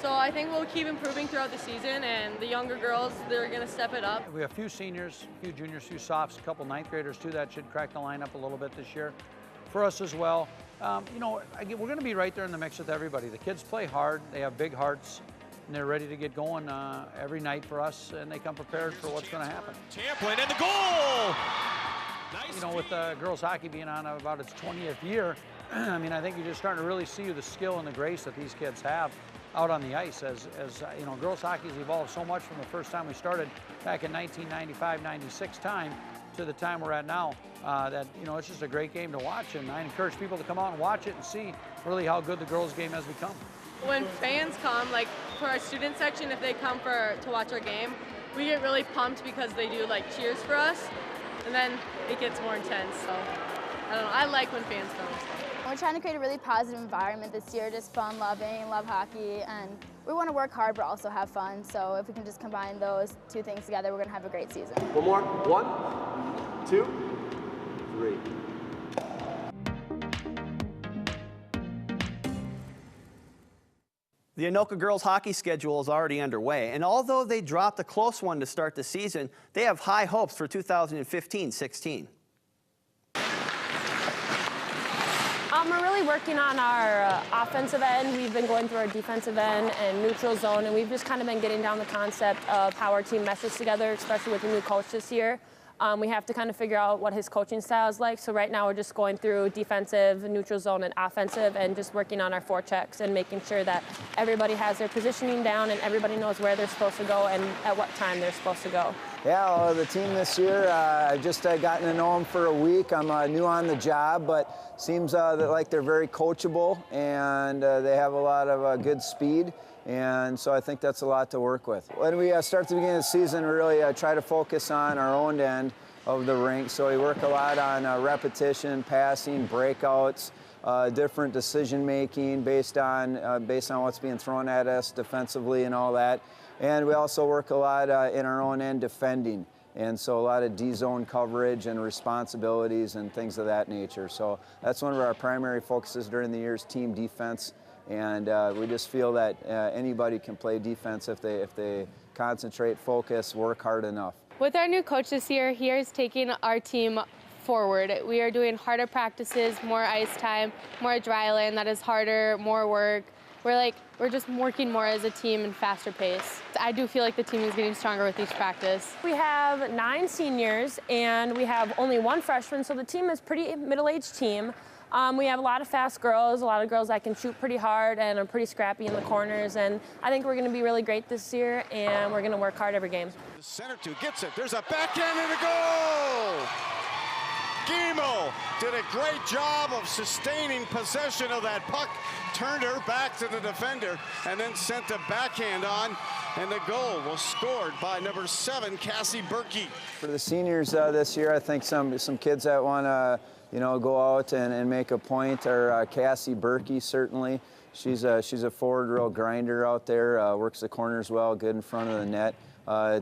So I think we'll keep improving throughout the season, and the younger girls, they're going to step it up. We have a few seniors, a few juniors, a few softs, a couple 9th graders too. That should crack the lineup a little bit this year for us as well. You know, we're going to be right there in the mix with everybody. The kids play hard, they have big hearts, and they're ready to get going every night for us, and they come prepared for what's going to happen. Champlin and the goal! Nice. You know, with girls hockey being on about its 20th year, I mean, I think you're just starting to really see the skill and the grace that these kids have out on the ice. As you know, girls hockey's evolved so much from the first time we started back in 1995-96 time to the time we're at now, that, you know, it's just a great game to watch, and I encourage people to come out and watch it and see really how good the girls game has become. When fans come, like for our student section, if they come to watch our game, we get really pumped because they do like cheers for us, and then it gets more intense. So I don't know, I like when fans come. We're trying to create a really positive environment this year, just fun, love hockey, and we want to work hard but also have fun. So if we can just combine those two things together, we're going to have a great season. One more, 1, 2, 3. The Anoka girls hockey schedule is already underway, and although they dropped a close one to start the season, they have high hopes for 2015-16. We're really working on our offensive end. We've been going through our defensive end and neutral zone, and we've just kind of been getting down the concept of how our team meshes together, especially with the new coach this year. We have to kind of figure out what his coaching style is like. So right now we're just going through defensive, neutral zone, and offensive, and just working on our forechecks and making sure that everybody has their positioning down and everybody knows where they're supposed to go and at what time they're supposed to go. Yeah, well, the team this year, I've just gotten to know them for a week. I'm new on the job, but seems like they're very coachable, and they have a lot of good speed. And so I think that's a lot to work with. When we start at the beginning of the season, we really try to focus on our own end of the rink. So we work a lot on repetition, passing, breakouts, different decision making based on what's being thrown at us defensively and all that. And we also work a lot in our own end defending. And so a lot of D-zone coverage and responsibilities and things of that nature. So that's one of our primary focuses during the year's team defense. And we just feel that anybody can play defense if they concentrate, focus, work hard enough. With our new coach this year, he is taking our team forward. We are doing harder practices, more ice time, more dry land that is harder, more work. We're just working more as a team and faster pace. I do feel like the team is getting stronger with each practice. We have 9 seniors and we have only 1 freshman, so the team is a pretty middle-aged team. We have a lot of fast girls, a lot of girls that can shoot pretty hard and are pretty scrappy in the corners, and I think we're going to be really great this year, and we're going to work hard every game. The center two gets it. There's a backhand and a goal! Guimel did a great job of sustaining possession of that puck, turned her back to the defender, and then sent a backhand on, and the goal was scored by number 7, Cassie Berkey. For the seniors this year, I think some kids that want to go out and make a point are Cassie Berkey, certainly. She's a forward real grinder out there, works the corners well, good in front of the net.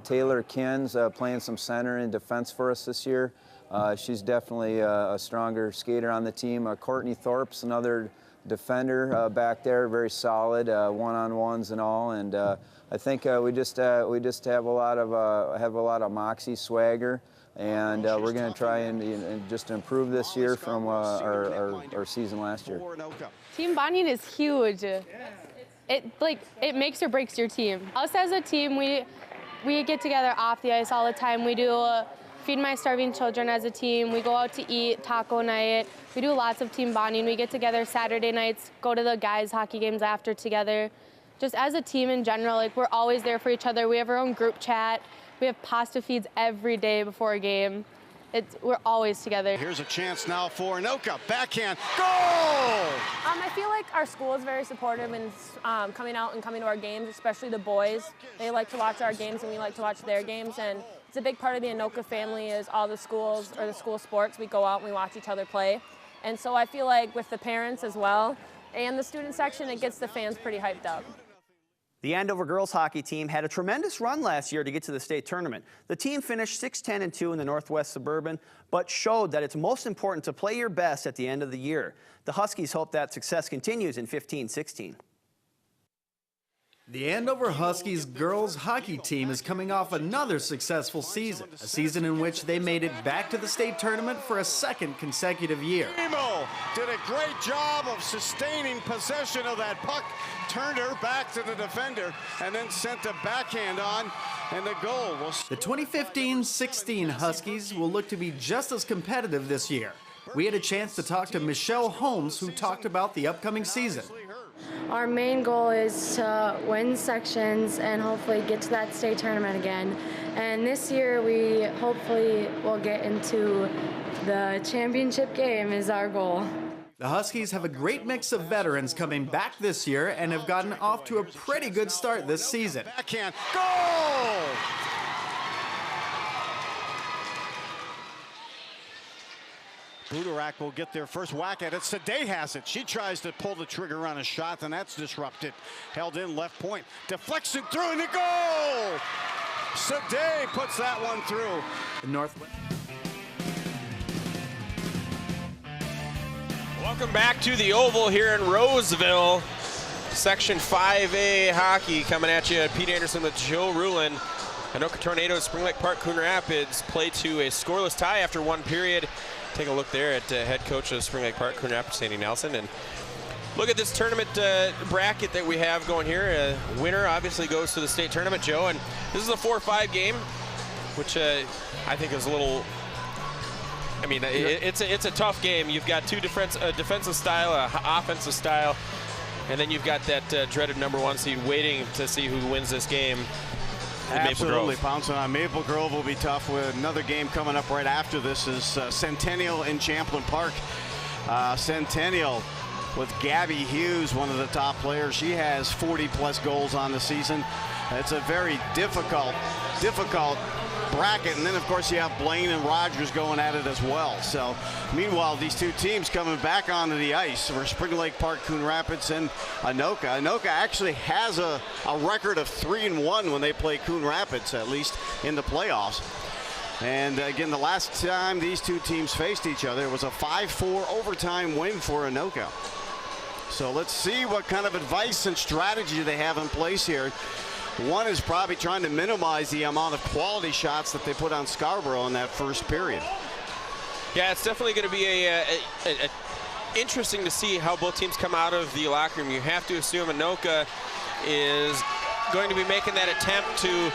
Taylor Kins playing some center and defense for us this year. She's definitely a stronger skater on the team. Courtney Thorpe's another defender back there, very solid, one-on-ones and all. And I think we just have a lot of moxie, swagger. And we're going to try and just improve this year from our season last year. Team bonding is huge. It makes or breaks your team. Us as a team, we get together off the ice all the time. We do Feed My Starving Children as a team. We go out to eat, taco night. We do lots of team bonding. We get together Saturday nights, go to the guys' hockey games after together. Just as a team in general, we're always there for each other. We have our own group chat. We have pasta feeds every day before a game. We're always together. Here's a chance now for Anoka. Backhand. Goal! I feel like our school is very supportive in coming out and coming to our games, especially the boys. They like to watch our games and we like to watch their games. And it's a big part of the Anoka family is all the schools or the school sports. We go out and we watch each other play. And so I feel like with the parents as well and the student section, it gets the fans pretty hyped up. The Andover girls hockey team had a tremendous run last year to get to the state tournament. The team finished 6-10-2 in the Northwest Suburban, but showed that it's most important to play your best at the end of the year. The Huskies hope that success continues in 15-16. The Andover Huskies girls hockey team is coming off another successful season, a season in which they made it back to the state tournament for a 2nd consecutive year. Guimel did a great job of sustaining possession of that puck, turned her back to the defender, and then sent a backhand on, and the goal was... The 2015-16 Huskies will look to be just as competitive this year. We had a chance to talk to Michelle Holmes, who talked about the upcoming season. Our main goal is to win sections and hopefully get to that state tournament again. And this year we hopefully will get into the championship game is our goal. The Huskies have a great mix of veterans coming back this year and have gotten off to a pretty good start this season. Backhand. Goal! Budarak will get their first whack at it. Sadeh has it. She tries to pull the trigger on a shot, and that's disrupted. Held in left point. Deflection through and the goal! Sadeh puts that one through. The Northwest. Welcome back to the Oval here in Roseville. Section 5A hockey coming at you. Pete Anderson with Joe Rulin. Anoka Tornadoes, Spring Lake Park, Coon Rapids play to a scoreless tie after one period. Take a look there at head coach of Spring Lake Park, Coon Rapids, Sandy Nelson. And look at this tournament bracket that we have going here. Winner obviously goes to the state tournament, Joe. And this is a 4-5 game, which I think is a little, I mean, it's a tough game. You've got two defensive style, offensive style, and then you've got that dreaded #1 seed waiting to see who wins this game. Absolutely, pouncing on Maple Grove will be tough. With another game coming up right after this is Centennial in Champlain Park. Centennial with Gabby Hughes, one of the top players. She has 40+ goals on the season. It's a very difficult bracket, and then of course you have Blaine and Rogers going at it as well. So meanwhile, these two teams coming back onto the ice for Spring Lake Park, Coon Rapids, and Anoka. Anoka actually has a record of 3-1 when they play Coon Rapids, at least in the playoffs. And again, the last time these two teams faced each other, it was a 5-4 overtime win for Anoka. So let's see what kind of advice and strategy they have in place here. One is probably trying to minimize the amount of quality shots that they put on Scarborough in that first period. Yeah, it's definitely going to be interesting to see how both teams come out of the locker room. You have to assume Anoka is going to be making that attempt to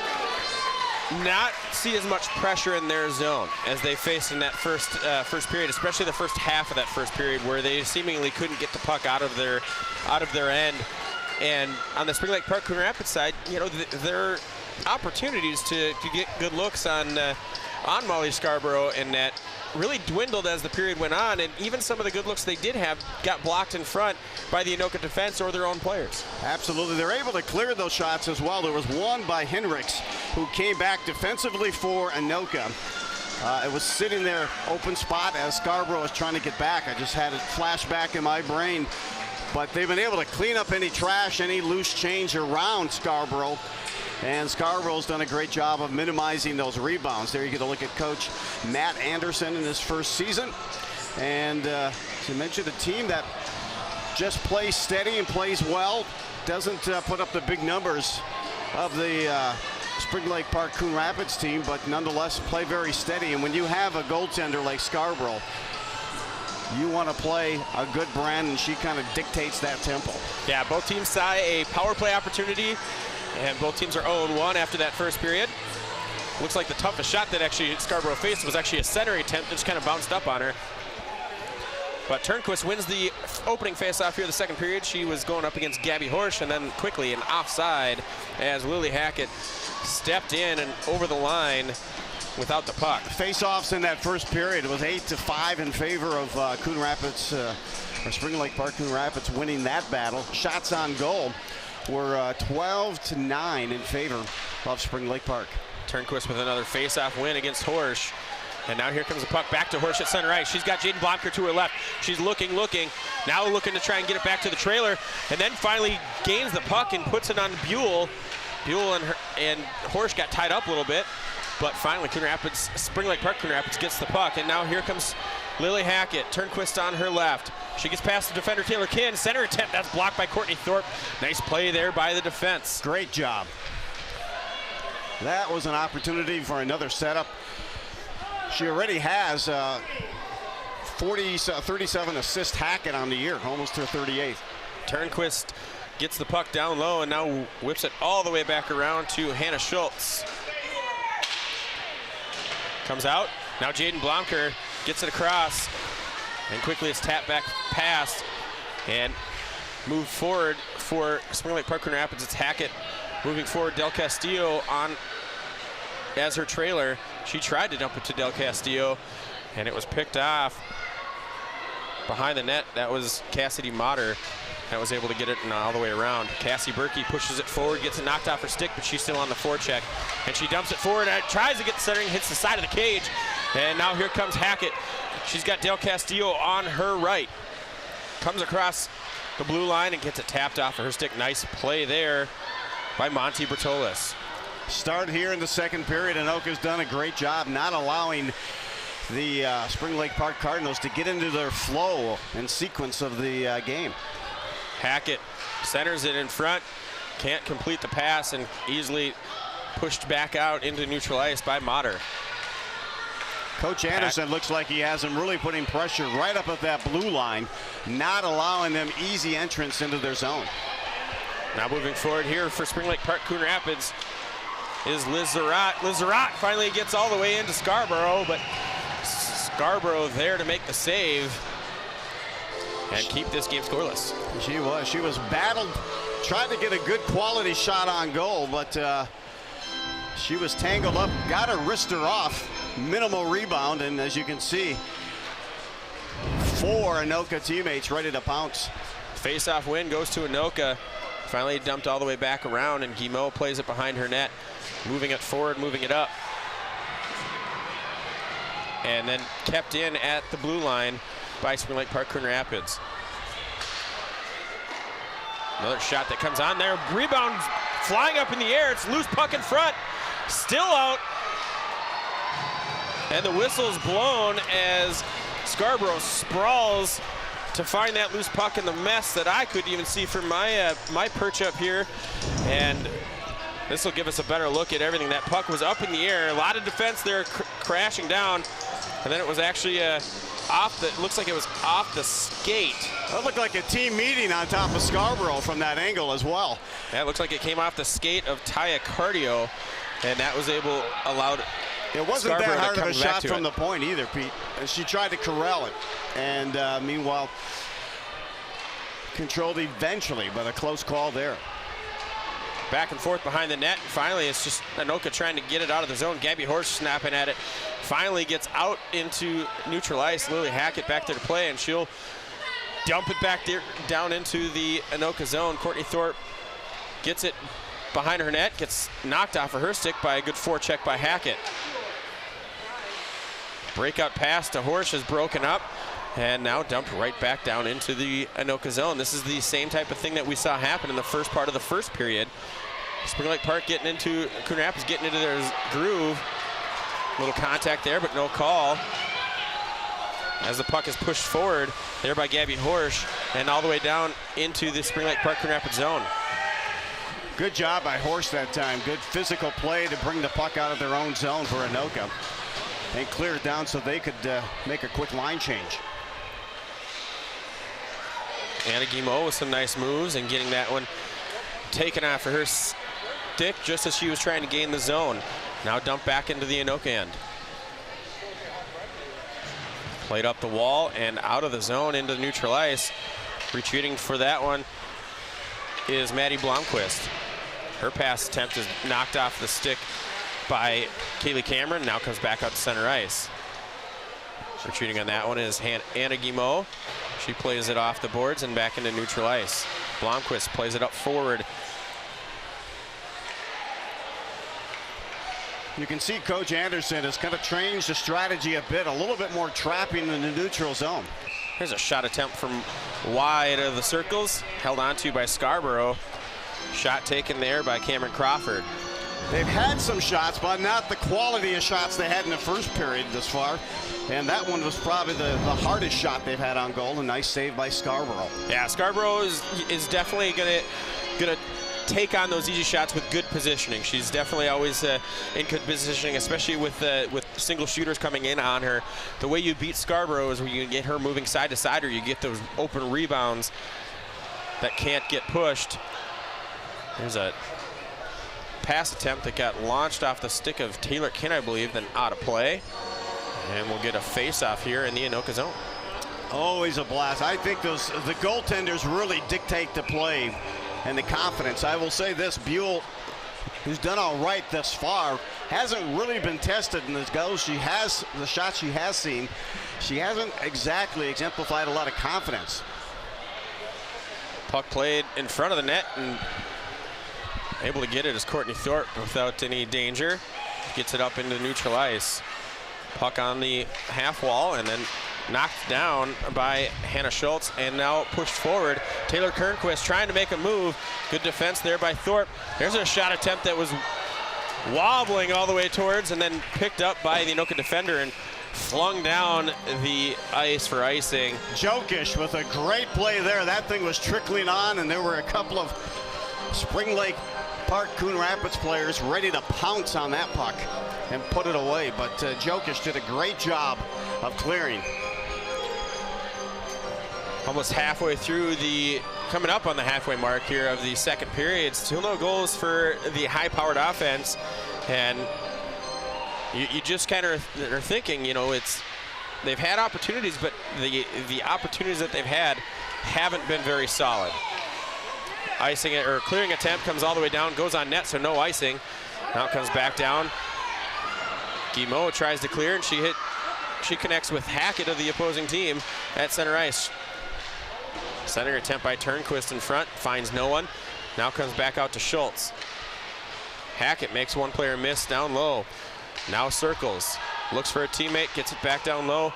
not see as much pressure in their zone as they faced in that first period, especially the first half of that first period, where they seemingly couldn't get the puck out of their end. And on the Spring Lake Park, Coon Rapids side, you know, there are opportunities to get good looks on Molly Scarborough, and that really dwindled as the period went on. And even some of the good looks they did have got blocked in front by the Anoka defense or their own players. Absolutely. They're able to clear those shots as well. There was one by Hendricks who came back defensively for Anoka. It was sitting there, open spot, as Scarborough was trying to get back. I just had a flashback in my brain. But they've been able to clean up any trash, any loose change around Scarborough. And Scarborough's done a great job of minimizing those rebounds. There you get a look at Coach Matt Anderson in his first season. And as you mentioned, a team that just plays steady and plays well. Doesn't put up the big numbers of the Spring Lake Park Coon Rapids team, but nonetheless play very steady. And when you have a goaltender like Scarborough, you want to play a good brand, and she kind of dictates that tempo. Yeah, both teams saw a power play opportunity, and both teams are 0-1 after that first period. Looks like the toughest shot that actually Scarborough faced was actually a center attempt that just kind of bounced up on her. But Turnquist wins the opening faceoff here the second period. She was going up against Gabby Horsch, and then quickly an offside as Lily Hackett stepped in and over the line without the puck. Face-offs in that first period, it was 8-5 in favor of Coon Rapids, or Spring Lake Park Coon Rapids winning that battle. Shots on goal were 12-9 in favor of Spring Lake Park. Turnquist with another face-off win against Horsch. And now here comes the puck back to Horsch at center ice. She's got Jaden Blomker to her left. She's looking, now looking to try and get it back to the trailer, and then finally gains the puck and puts it on Buell. Buell and Horsch got tied up a little bit. But finally, Spring Lake Park Coon Rapids gets the puck, and now here comes Lily Hackett. Turnquist on her left. She gets past the defender, Taylor Kinn. Center attempt, that's blocked by Courtney Thorpe. Nice play there by the defense. Great job. That was an opportunity for another setup. She already has 37 assist Hackett on the year, almost to 38. Turnquist gets the puck down low and now whips it all the way back around to Hannah Schultz. Comes out. Now Jaden Blomker gets it across, and quickly it's tapped back past and moved forward for Spring Lake Park Coon Rapids. It's Hackett moving forward. Del Castillo on as her trailer. She tried to dump it to Del Castillo, and it was picked off behind the net. That was Cassidy Motter that was able to get it all the way around. Cassie Berkey pushes it forward, gets it knocked off her stick, but she's still on the forecheck. And she dumps it forward and tries to get the centering, hits the side of the cage. And now here comes Hackett. She's got Del Castillo on her right. Comes across the blue line and gets it tapped off of her stick. Nice play there by Monty Bertolis. Start here in the second period, and Anoka's done a great job not allowing the Spring Lake Park Cardinals to get into their flow and sequence of the game. Hackett centers it in front, can't complete the pass, and easily pushed back out into neutral ice by Motter. Coach Anderson looks like he has them really putting pressure right up at that blue line, not allowing them easy entrance into their zone. Now moving forward here for Spring Lake Park Coon Rapids is Liz Zarat. Liz Zarat finally gets all the way into Scarborough, but Scarborough there to make the save and keep this game scoreless. She was battled, tried to get a good quality shot on goal, but she was tangled up, got her wrister off, minimal rebound, and as you can see, 4 Anoka teammates ready to pounce. Face-off win goes to Anoka. Finally dumped all the way back around, and Guimau plays it behind her net, moving it forward, moving it up. And then kept in at the blue line by Spring Lake Park Coon Rapids. Another shot that comes on there. Rebound flying up in the air. It's loose puck in front. Still out. And the whistle's blown as Scarborough sprawls to find that loose puck in the mess that I couldn't even see from my my perch up here. And this will give us a better look at everything. That puck was up in the air. A lot of defense there crashing down. And then it was actually it looks like it was off the skate. That looked like a team meeting on top of Scarborough from that angle as well. Yeah, it looks like it came off the skate of Taya Cardio, and that was allowed It wasn't Scarborough that hard of a shot from it. the point either, Pete. She tried to corral it, and meanwhile, controlled eventually, but a close call there. Back and forth behind the net. Finally, it's just Anoka trying to get it out of the zone. Gabby Horsch snapping at it. Finally gets out into neutral ice. Lily Hackett back there to play, and she'll dump it back there down into the Anoka zone. Courtney Thorpe gets it behind her net, gets knocked off of her stick by a good forecheck by Hackett. Breakout pass to Horsch is broken up, and now dumped right back down into the Anoka zone. This is the same type of thing that we saw happen in the first part of the first period. Spring Lake Park getting into, Coon Rapids getting into their groove. Little contact there, but no call. As the puck is pushed forward there by Gabby Horsch and all the way down into the Spring Lake Park Coon Rapids zone. Good job by Horsch that time. Good physical play to bring the puck out of their own zone for Anoka and clear it down so they could make a quick line change. Anna Guimau with some nice moves and getting that one taken off of her stick just as she was trying to gain the zone. Now dumped back into the Anoka end. Played up the wall and out of the zone into neutral ice. Retreating for that one is Maddie Blomqvist. Her pass attempt is knocked off the stick by Kaylee Cameron. Now comes back out to center ice. Retreating on that one is Anna Guimau. She plays it off the boards and back into neutral ice. Blomqvist plays it up forward. You can see Coach Anderson has kind of changed the strategy a bit, a little bit more trapping in the neutral zone. Here's a shot attempt from wide of the circles, held onto by Scarborough. Shot taken there by Cameron Crawford. They've had some shots, but not the quality of shots they had in the first period this far. And that one was probably the hardest shot they've had on goal. A nice save by Scarborough. Yeah, Scarborough is definitely gonna take on those easy shots with good positioning. She's definitely always in good positioning, especially with single shooters coming in on her. The way you beat Scarborough is when you get her moving side to side, or you get those open rebounds that can't get pushed. There's a pass attempt that got launched off the stick of Taylor Kinn, I believe, then out of play. And we'll get a face-off here in the Anoka zone. Always a blast. I think the goaltenders really dictate the play and the confidence. I will say this, Buell, who's done all right thus far, hasn't really been tested in the goals she has, the shots she has seen. She hasn't exactly exemplified a lot of confidence. Puck played in front of the net and able to get it as Courtney Thorpe without any danger. Gets it up into neutral ice. Puck on the half wall and then knocked down by Hannah Schultz and now pushed forward. Taylor Kernquist trying to make a move. Good defense there by Thorpe. There's a shot attempt that was wobbling all the way towards and then picked up by the Anoka defender, and flung down the ice for icing. Jokish with a great play there. That thing was trickling on, and there were a couple of Spring Lake Park Coon Rapids players ready to pounce on that puck and put it away. But Jokish did a great job of clearing. Almost halfway through coming up on the halfway mark here of the second period. Still no goals for the high-powered offense. And you just kind of are thinking, you know, they've had opportunities, but the opportunities that they've had haven't been very solid. Icing it, or clearing attempt, comes all the way down, goes on net, so no icing. Now it comes back down. Guimau tries to clear, and she connects with Hackett of the opposing team at center ice. Center attempt by Turnquist in front, finds no one. Now comes back out to Schultz. Hackett makes one player miss down low. Now circles, looks for a teammate, gets it back down low.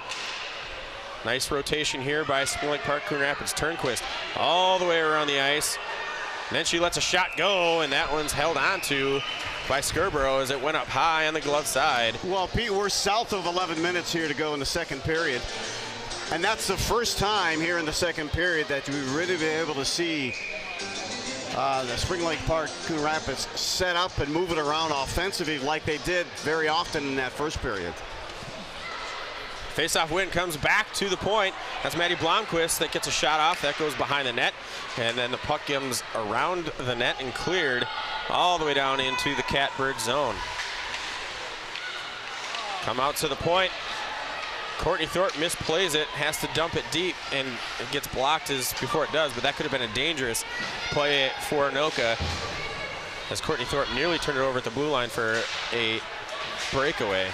Nice rotation here by Spring Lake Park Coon Rapids. Turnquist all the way around the ice. And then she lets a shot go, and that one's held onto by Scarborough as it went up high on the glove side. Well, Pete, we're south of 11 minutes here to go in the second period. And that's the first time here in the second period that we've really been able to see the Spring Lake Park Coon Rapids set up and move it around offensively like they did very often in that first period. Face-off win comes back to the point. That's Maddie Blomquist that gets a shot off. That goes behind the net. And then the puck comes around the net and cleared all the way down into the Catbird zone. Come out to the point. Courtney Thorpe misplays it, has to dump it deep, and it gets blocked before it does, but that could have been a dangerous play for Anoka as Courtney Thorpe nearly turned it over at the blue line for a breakaway.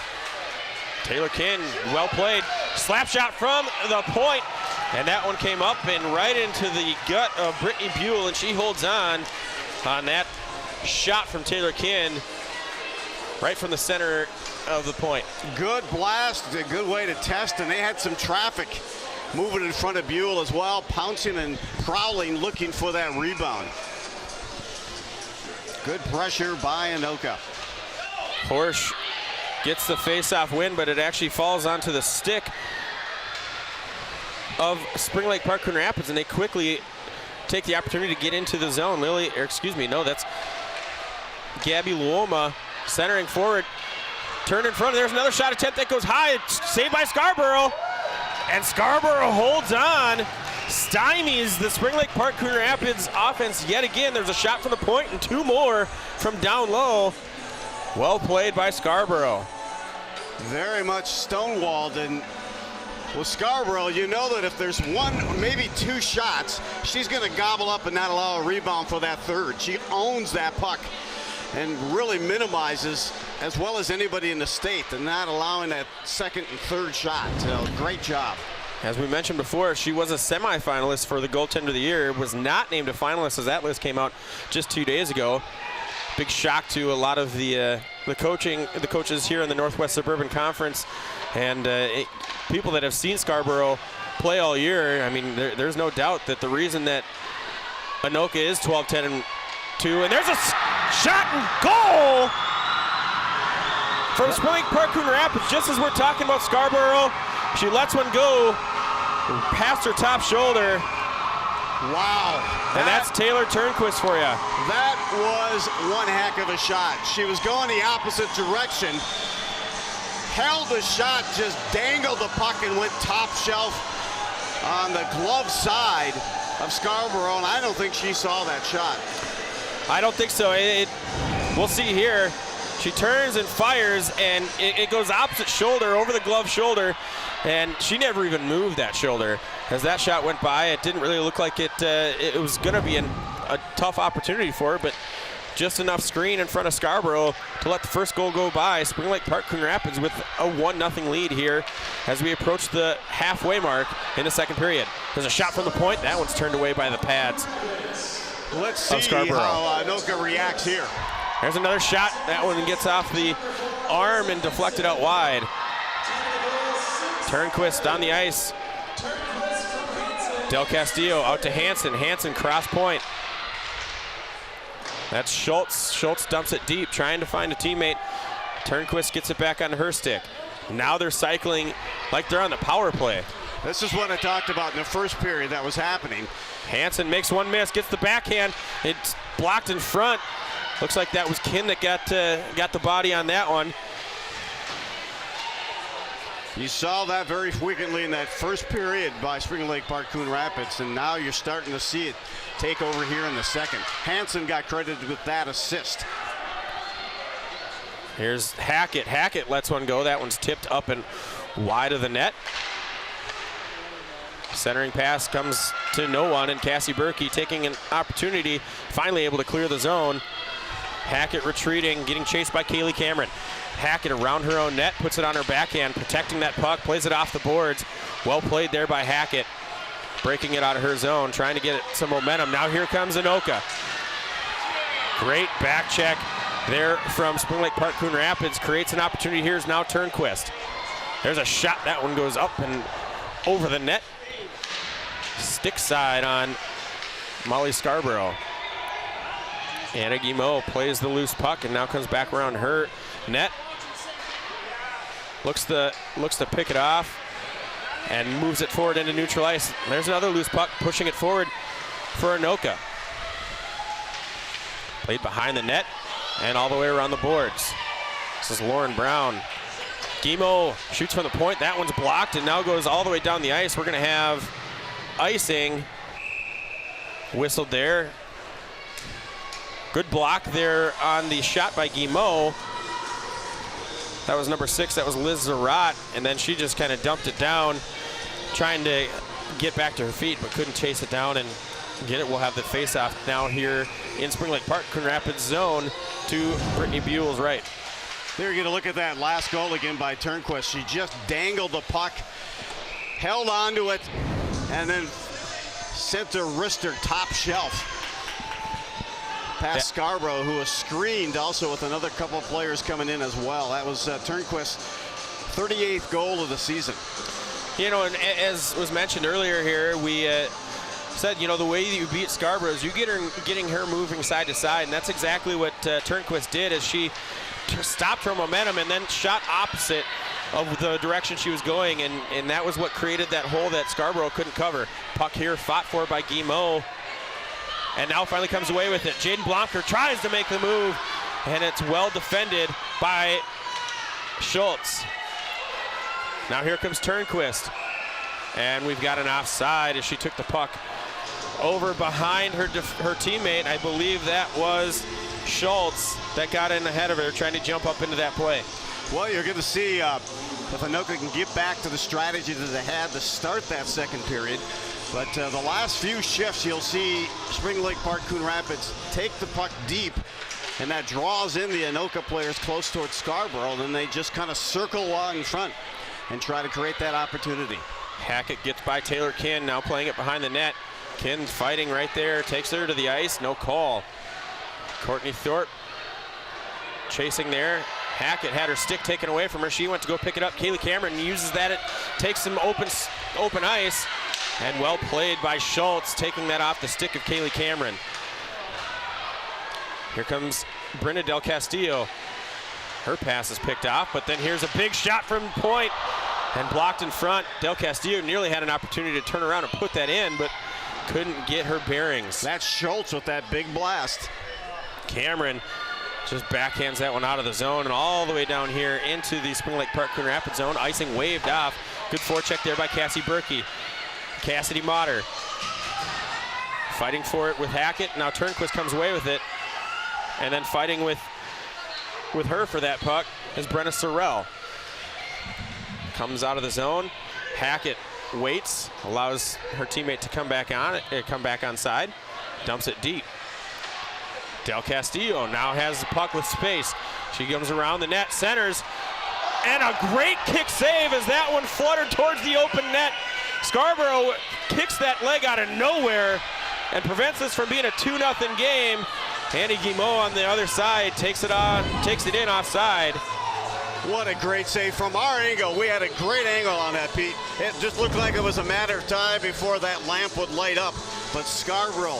Taylor Kinn, well played. Slap shot from the point, and that one came up and right into the gut of Brittany Buell, and she holds on that shot from Taylor Kinn right from the center of the point. Good blast, a good way to test, and they had some traffic moving in front of Buell as well, pouncing and prowling, looking for that rebound. Good pressure by Anoka. Horsch gets the face-off win, but it actually falls onto the stick of Spring Lake Park Coon Rapids, and they quickly take the opportunity to get into the zone. That's Gabby Luoma centering forward. Turned in front. There's another shot attempt that goes high. It's saved by Scarborough. And Scarborough holds on. Stymies the Spring Lake Park Coon Rapids offense yet again. There's a shot from the point and two more from down low. Well played by Scarborough. Very much stonewalled. And with Scarborough, you know that if there's one, maybe two shots, she's going to gobble up and not allow a rebound for that third. She owns that puck and really minimizes, as well as anybody in the state, and not allowing that second and third shot. So great job. As we mentioned before, she was a semifinalist for the Goaltender of the Year, was not named a finalist as that list came out just 2 days ago. Big shock to a lot of the coaches here in the Northwest Suburban Conference, and people that have seen Scarborough play all year. I mean, there's no doubt that the reason that Anoka is 12-10-2, and there's a shot and goal from Spring Lake Park Coon Rapids. Just as we're talking about Scarborough, she lets one go past her top shoulder. Wow. And that's Taylor Turnquist for you. That was one heck of a shot. She was going the opposite direction, held the shot, just dangled the puck and went top shelf on the glove side of Scarborough, and I don't think she saw that shot. I don't think so. We'll see here. She turns and fires, and it goes opposite shoulder over the glove shoulder, and she never even moved that shoulder. As that shot went by, it didn't really look like it was going to be a tough opportunity for her, but just enough screen in front of Scarborough to let the first goal go by. Spring Lake Park Coon Rapids with a 1-0 lead here as we approach the halfway mark in the second period. There's a shot from the point. That one's turned away by the pads. Let's see how Anoka reacts here. There's another shot. That one gets off the arm and deflected out wide. Turnquist on the ice. Del Castillo out to Hansen. Hansen cross point. That's Schultz. Schultz dumps it deep, trying to find a teammate. Turnquist gets it back onto her stick. Now they're cycling like they're on the power play. This is what I talked about in the first period that was happening. Hansen makes one miss, gets the backhand. It's blocked in front. Looks like that was Kin that got the body on that one. You saw that very frequently in that first period by Spring Lake Park Coon Rapids, and now you're starting to see it take over here in the second. Hansen got credited with that assist. Here's Hackett. Hackett lets one go. That one's tipped up and wide of the net. Centering pass comes to no one, and Cassie Berkey taking an opportunity, finally able to clear the zone. Hackett retreating, getting chased by Kaylee Cameron. Hackett around her own net, puts it on her backhand, protecting that puck, plays it off the boards. Well played there by Hackett, breaking it out of her zone, trying to get it some momentum. Now here comes Anoka. Great back check there from Spring Lake Park Coon Rapids, creates an opportunity. Here's now Turnquist. There's a shot, that one goes up and over the net. Stick side on Molly Scarborough. Anna Guimau plays the loose puck and now comes back around her net. Looks to pick it off and moves it forward into neutral ice. There's another loose puck, pushing it forward for Anoka. Played behind the net and all the way around the boards. This is Lauren Brown. Guimau shoots from the point. That one's blocked and now goes all the way down the ice. We're going to have icing whistled there. Good block there on the shot by Guimau. That was number 6, that was Liz Zarat, and then she just kind of dumped it down, trying to get back to her feet, but couldn't chase it down and get it. We'll have the face-off now here in Spring Lake Park, Coon Rapids zone to Brittany Buell's right. There you get a look at that last goal again by Turnquist. She just dangled the puck, held onto it, and then sent her wrister top shelf past Scarborough, who was screened also with another couple of players coming in as well. That was Turnquist's 38th goal of the season. You know, and as was mentioned earlier here, we said, you know, the way that you beat Scarborough is you getting her moving side to side, and that's exactly what Turnquist did, as she stopped her momentum and then shot opposite of the direction she was going, and that was what created that hole that Scarborough couldn't cover. Puck here fought for by Guimau, and now finally comes away with it. Jaden Blomker tries to make the move, and it's well defended by Schultz. Now here comes Turnquist, and we've got an offside as she took the puck over behind her teammate. I believe that was Schultz that got in ahead of her, trying to jump up into that play. Well, you're going to see if Anoka can get back to the strategy that they had to start that second period. But the last few shifts, you'll see Spring Lake Park Coon Rapids take the puck deep, and that draws in the Anoka players close towards Scarborough. Then they just kind of circle along in front and try to create that opportunity. Hackett gets by Taylor Kin, now playing it behind the net. Kin fighting right there, takes her to the ice, no call. Courtney Thorpe chasing there. Hackett had her stick taken away from her. She went to go pick it up. Kaylee Cameron uses that. It takes some open ice. And well played by Schultz, taking that off the stick of Kaylee Cameron. Here comes Brenda Del Castillo. Her pass is picked off, but then here's a big shot from point and blocked in front. Del Castillo nearly had an opportunity to turn around and put that in, but couldn't get her bearings. That's Schultz with that big blast. Cameron just backhands that one out of the zone and all the way down here into the Spring Lake Park Coon Rapids zone. Icing waved off. Good forecheck there by Cassie Berkey. Cassidy Motter fighting for it with Hackett. Now Turnquist comes away with it. And then fighting with her for that puck is Brenna Sorrell. Comes out of the zone. Hackett waits, allows her teammate to come back on side, dumps it deep. Del Castillo now has the puck with space. She comes around the net, centers, and a great kick save as that one fluttered towards the open net. Scarborough kicks that leg out of nowhere and prevents this from being a 2-0 game. Annie Guimau on the other side takes it in offside. What a great save from our angle. We had a great angle on that, Pete. It just looked like it was a matter of time before that lamp would light up. But Scarborough,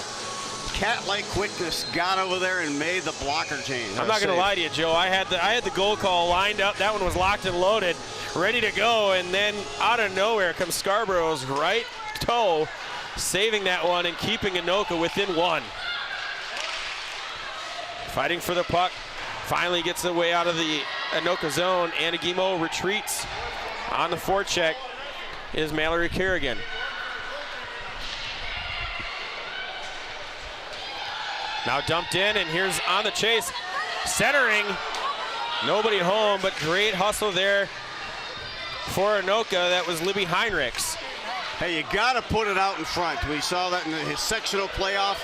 cat-like quickness, got over there and made the blocker change. I'm not going to lie to you, Joe. I had the goal call lined up. That one was locked and loaded. ready to go, and then out of nowhere comes Scarborough's right toe, saving that one and keeping Anoka within one. Fighting for the puck, finally gets the way out of the Anoka zone. Anna Guimau retreats. On the forecheck is Mallory Kerrigan. Now dumped in, and here's on the chase. Centering, nobody home, but great hustle there for Anoka. That was Libby Heinrichs. Hey, you got to put it out in front. We saw that in his sectional playoff.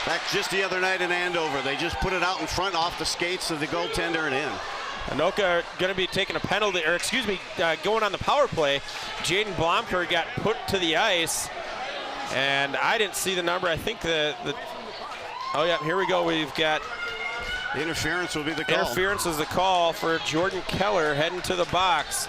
That's just the other night in Andover. They just put it out in front off the skates of the goaltender and in. Anoka going to be taking a penalty, or excuse me, going on the power play. Jaden Blomker got put to the ice, and I didn't see the number. I think oh yeah, here we go. We've got interference will be the call. Interference is the call for Jordan Keller heading to the box.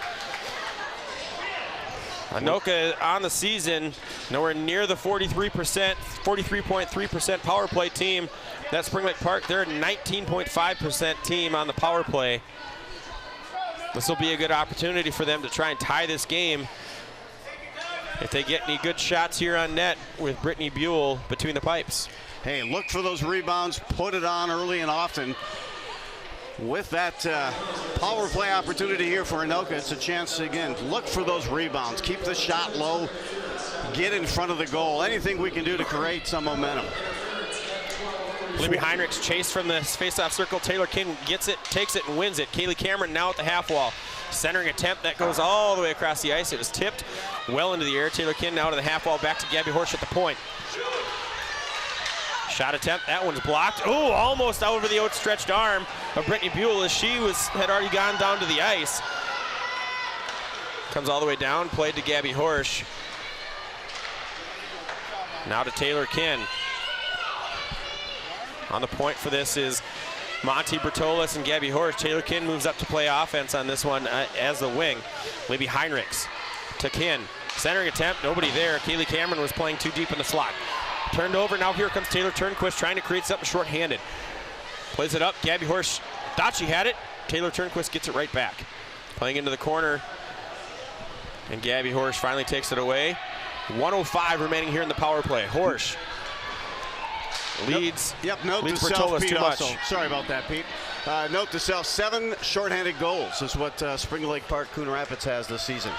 Anoka on the season, nowhere near the 43.3% power play team. That Spring Lake Park, they're a 19.5% team on the power play. This will be a good opportunity for them to try and tie this game if they get any good shots here on net with Brittany Buell between the pipes. Hey, look for those rebounds, put it on early and often. With that power play opportunity here for Anoka, it's a chance to, again, look for those rebounds. Keep the shot low, get in front of the goal. Anything we can do to create some momentum. Libby Heinrichs chased from the face-off circle. Taylor King gets it, takes it, and wins it. Kaylee Cameron now at the half wall. Centering attempt that goes all the way across the ice. It was tipped well into the air. Taylor King now to the half wall, back to Gabby Horsch at the point. Shot attempt, that one's blocked. Oh, almost over the outstretched arm of Brittany Buell as she had already gone down to the ice. Comes all the way down, played to Gabby Horsch. Now to Taylor Kin. On the point for this is Monty Bertolis and Gabby Horsch. Taylor Kin moves up to play offense on this one as the wing. Libby Heinrichs to Kin. Centering attempt, nobody there. Kaylee Cameron was playing too deep in the slot. Turned over, now here comes Taylor Turnquist trying to create something short-handed. Plays it up, Gabby Horsch thought she had it. Taylor Turnquist gets it right back. Playing into the corner, and Gabby Horsch finally takes it away. 1:05 remaining here in the power play. Horsch leads. Yep, note to self, Pete, also. Sorry about that, Pete. Note to self, 7 shorthanded goals is what Spring Lake Park Coon Rapids has this season.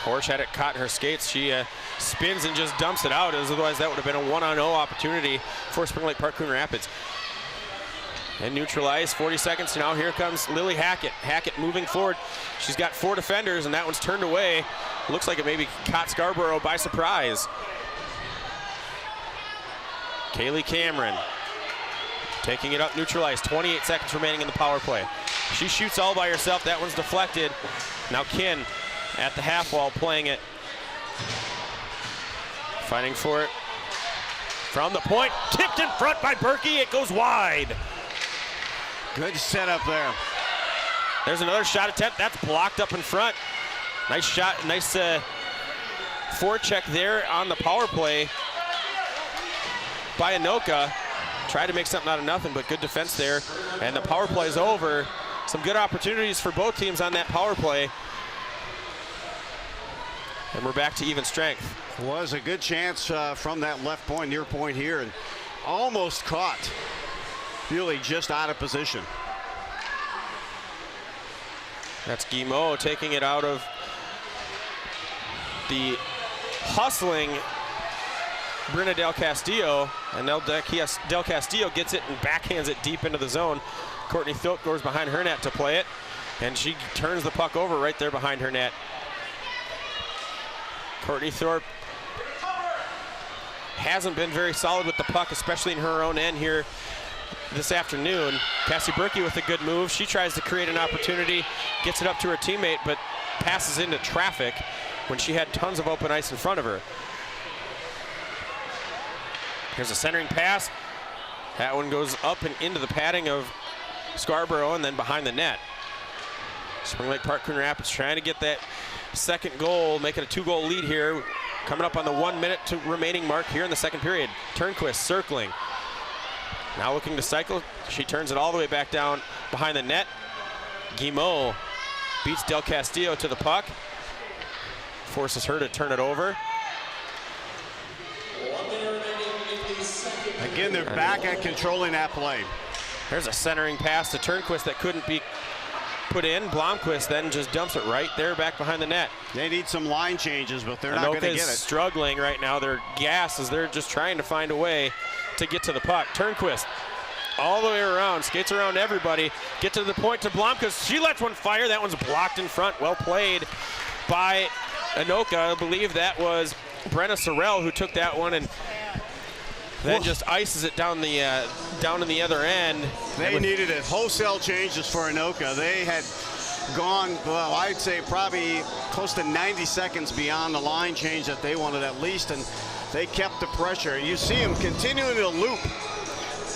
Horsch had it caught in her skates. She spins and just dumps it out, as otherwise that would have been a 1-on-0 opportunity for Spring Lake Park Coon Rapids. And neutralized, 40 seconds. Now here comes Lily Hackett. Hackett moving forward. She's got 4 defenders, and that one's turned away. Looks like it maybe caught Scarborough by surprise. Kaylee Cameron taking it up, neutralized. 28 seconds remaining in the power play. She shoots all by herself. That one's deflected. Now Kin at the half wall playing it. Fighting for it. From the point, tipped in front by Berkey. It goes wide. Good setup there. There's another shot attempt. That's blocked up in front. Nice shot, nice forecheck there on the power play by Anoka. Tried to make something out of nothing, but good defense there. And the power play is over. Some good opportunities for both teams on that power play. And we're back to even strength. Was a good chance from that left point, near point here, and almost caught. Really just out of position. That's Guimau taking it out of the hustling Brina Del Castillo, and Del Castillo gets it and backhands it deep into the zone. Courtney Thilk goes behind her net to play it, and she turns the puck over right there behind her net. Courtney Thorpe hasn't been very solid with the puck, especially in her own end here this afternoon. Cassie Berkey with a good move. She tries to create an opportunity, gets it up to her teammate, but passes into traffic when she had tons of open ice in front of her. Here's a centering pass. That one goes up and into the padding of Scarborough and then behind the net. Spring Lake Park Coon Rapids trying to get that second goal, making a 2-goal lead here. Coming up on the 1 minute remaining mark here in the second period. Turnquist circling. Now looking to cycle. She turns it all the way back down behind the net. Guimau beats Del Castillo to the puck, forces her to turn it over. Again, they're back at controlling that play. There's a centering pass to Turnquist that couldn't be put in. Blomquist then just dumps it right there back behind the net. They need some line changes, but they're not going to get it. Struggling right now. They're gassed as they're just trying to find a way to get to the puck. Turnquist all the way around, skates around everybody, get to the point to Blomquist. She lets one fire. That one's blocked in front. Well played by Anoka. I believe that was Brenna Sorrell who took that one and then just ices it down in the other end. They needed it. Wholesale changes for Anoka. They had gone, well, I'd say probably close to 90 seconds beyond the line change that they wanted at least, and they kept the pressure. You see them continuing to loop,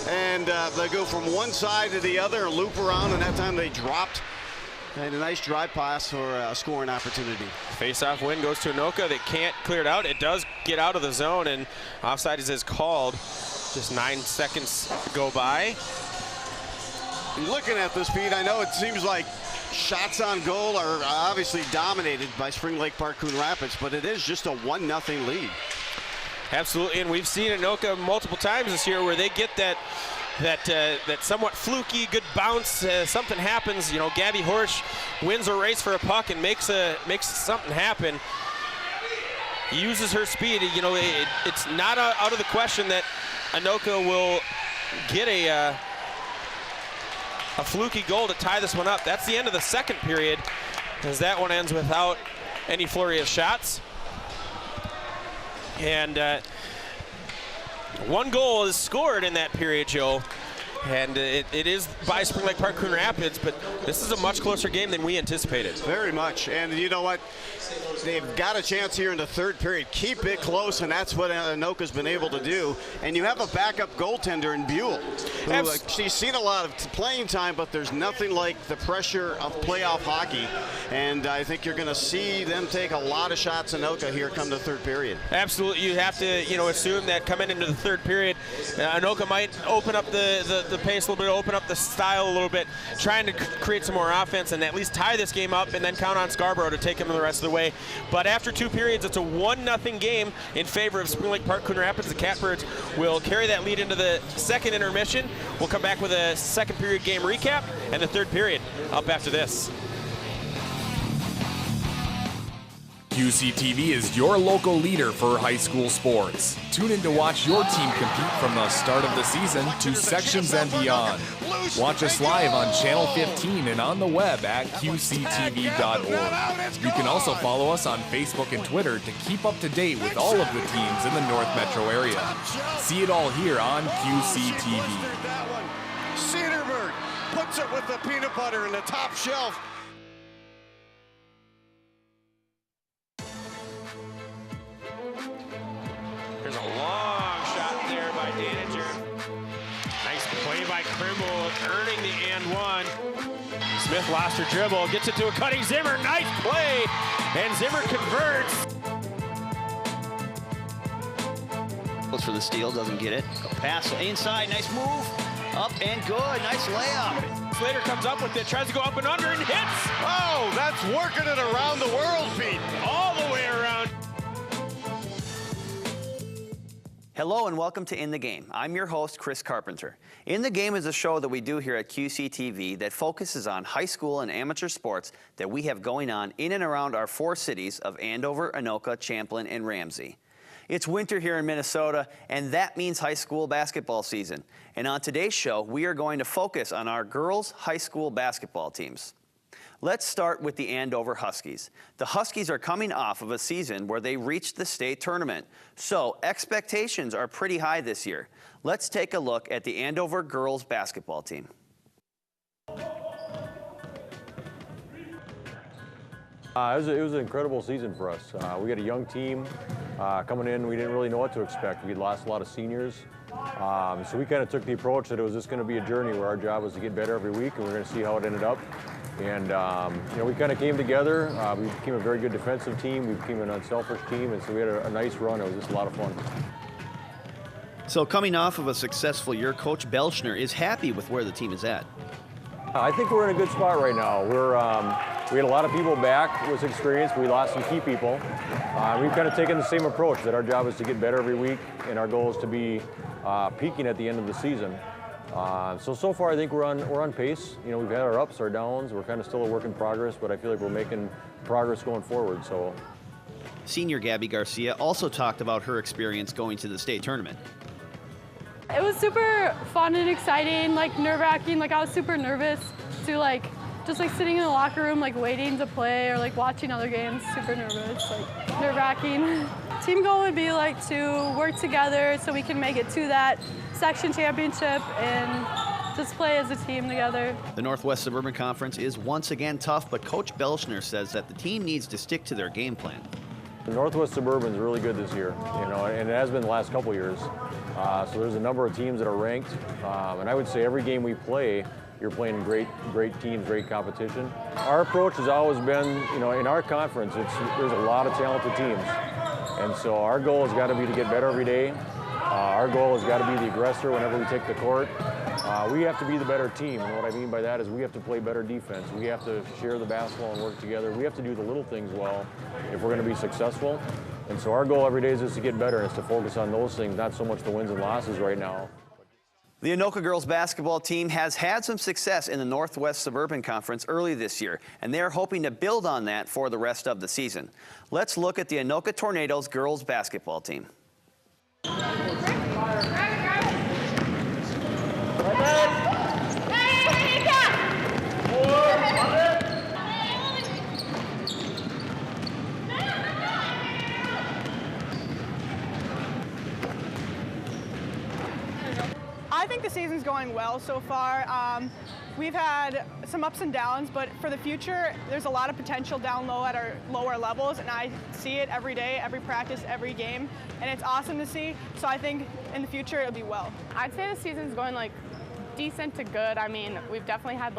and they go from one side to the other and loop around, and that time they dropped. And a nice drive pass for a scoring opportunity. Face-off win goes to Anoka. They can't clear it out. It does get out of the zone, and offside is called. Just 9 seconds go by. Looking at this, Pete, I know it seems like shots on goal are obviously dominated by Spring Lake Park Coon Rapids, but it is just a 1-0 lead. Absolutely, and we've seen Anoka multiple times this year where they get that somewhat fluky, good bounce. Something happens. You know, Gabby Horsch wins a race for a puck and makes something happen. He uses her speed. You know, it's not out of the question that Anoka will get a fluky goal to tie this one up. That's the end of the second period, as that one ends without any flurry of shots. And one goal is scored in that period, Joe, and it is by Spring Lake Park Coon Rapids, but this is a much closer game than we anticipated. Very much, and you know what? They've got a chance here in the third period. Keep it close, and that's what Anoka's been able to do. And you have a backup goaltender in Buell, who she's seen a lot of playing time, but there's nothing like the pressure of playoff hockey. And I think you're going to see them take a lot of shots at Anoka here come the third period. Absolutely, you have to, assume that coming into the third period, Anoka might open up the pace a little bit, open up the style a little bit, trying to create some more offense and at least tie this game up, and then count on Scarborough to take them the rest of the way. But after 2 periods, it's a 1-0 game in favor of Spring Lake Park Coon Rapids. The Catbirds will carry that lead into the second intermission. We'll come back with a second period game recap and the third period up after this. QCTV is your local leader for high school sports. Tune in to watch your team compete from the start of the season to sections and beyond. Watch us live on Channel 15 and on the web at QCTV.org. You can also follow us on Facebook and Twitter to keep up to date with all of the teams in the North Metro area. See it all here on QCTV. Cedarburg puts it with the peanut butter in the top shelf. There's a long shot there by Daniger. Nice play by Krimble, earning the and one. Smith lost her dribble, gets it to a cutting Zimmer. Nice play, and Zimmer converts. Goes for the steal, doesn't get it. A pass inside, nice move. Up and good, nice layup. Slater comes up with it, tries to go up and under and hits. Oh, that's working it around the world, Pete. All the way around. Hello and welcome to In the Game. I'm your host, Chris Carpenter. In the Game is a show that we do here at QCTV that focuses on high school and amateur sports that we have going on in and around our 4 cities of Andover, Anoka, Champlin, and Ramsey. It's winter here in Minnesota, and that means high school basketball season. And on today's show, we are going to focus on our girls' high school basketball teams. Let's start with the Andover Huskies. The Huskies are coming off of a season where they reached the state tournament, so expectations are pretty high this year. Let's take a look at the Andover girls basketball team. It was an incredible season for us. We got a young team coming in. We didn't really know what to expect. We lost a lot of seniors. So we kind of took the approach that it was just going to be a journey where our job was to get better every week, and we're going to see how it ended up. And we kind of came together. We became a very good defensive team. We became an unselfish team, and so we had a nice run. It was just a lot of fun. So coming off of a successful year, Coach Belschner is happy with where the team is at. I think we're in a good spot right now. We had a lot of people back with experience. We lost some key people. We've kind of taken the same approach that our job is to get better every week, and our goal is to be peaking at the end of the season. So far I think we're on pace. You know, we've had our ups, our downs. We're kind of still a work in progress, but I feel like we're making progress going forward. So. Senior Gabby Garcia also talked about her experience going to the state tournament. It was super fun and exciting, like nerve-wracking. Like I was super nervous to just sitting in the locker room, like waiting to play or like watching other games. Super nervous, like nerve-wracking. Team goal would be like to work together so we can make it to that section championship and just play as a team together. The Northwest Suburban Conference is once again tough, but Coach Belschner says that the team needs to stick to their game plan. The Northwest Suburban is really good this year, you know, and it has been the last couple years. So there's a number of teams that are ranked, and I would say every game we play, you're playing great teams, great competition. Our approach has always been, you know, in our conference, there's a lot of talented teams, and so our goal has got to be to get better every day. Our goal has got to be the aggressor whenever we take the court. We have to be the better team, and what I mean by that is we have to play better defense. We have to share the basketball and work together. We have to do the little things well if we're going to be successful. And so our goal every day is just to get better and is to focus on those things, not so much the wins and losses right now. The Anoka girls basketball team has had some success in the Northwest Suburban Conference early this year, and they're hoping to build on that for the rest of the season. Let's look at the Anoka Tornadoes girls basketball team. I think the season's going well so far. We've had some ups and downs, but for the future, there's a lot of potential down low at our lower levels, and I see it every day, every practice, every game, and it's awesome to see. So I think in the future, it'll be well. I'd say the season's going decent to good. I mean, we've definitely had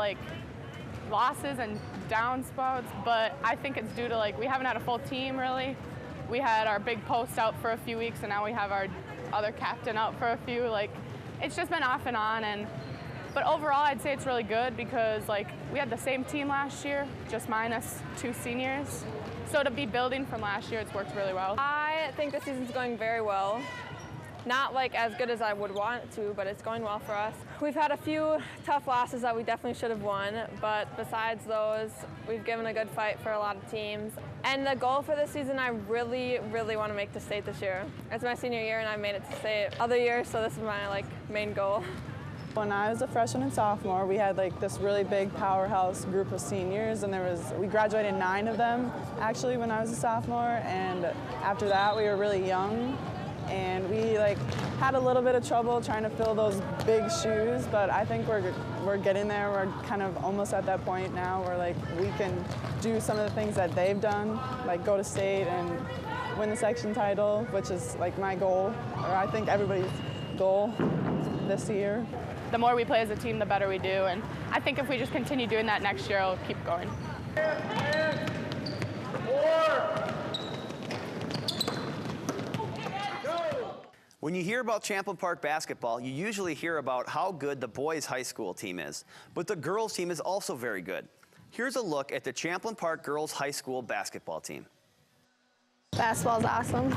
losses and down spots, but I think it's due to we haven't had a full team really. We had our big post out for a few weeks, and now we have our other captain out for a few. It's just been off and on, but overall I'd say it's really good because we had the same team last year, just minus 2 seniors. So to be building from last year, it's worked really well. I think the season's going very well. Not as good as I would want it to, but it's going well for us. We've had a few tough losses that we definitely should have won, but besides those, we've given a good fight for a lot of teams. And the goal for this season, I really, really want to make the state this year. It's my senior year, and I made it to state other years, so this is my main goal. When I was a freshman and sophomore, we had this really big powerhouse group of seniors, and we graduated 9 of them actually when I was a sophomore, and after that we were really young. And we had a little bit of trouble trying to fill those big shoes, but I think we're getting there. We're kind of almost at that point now where we can do some of the things that they've done, like go to state and win the section title, which is my goal, or I think everybody's goal this year. The more we play as a team, the better we do, and I think if we just continue doing that next year, it'll keep going. When you hear about Champlin Park basketball, you usually hear about how good the boys' high school team is, but the girls' team is also very good. Here's a look at the Champlin Park girls' high school basketball team. Basketball's awesome.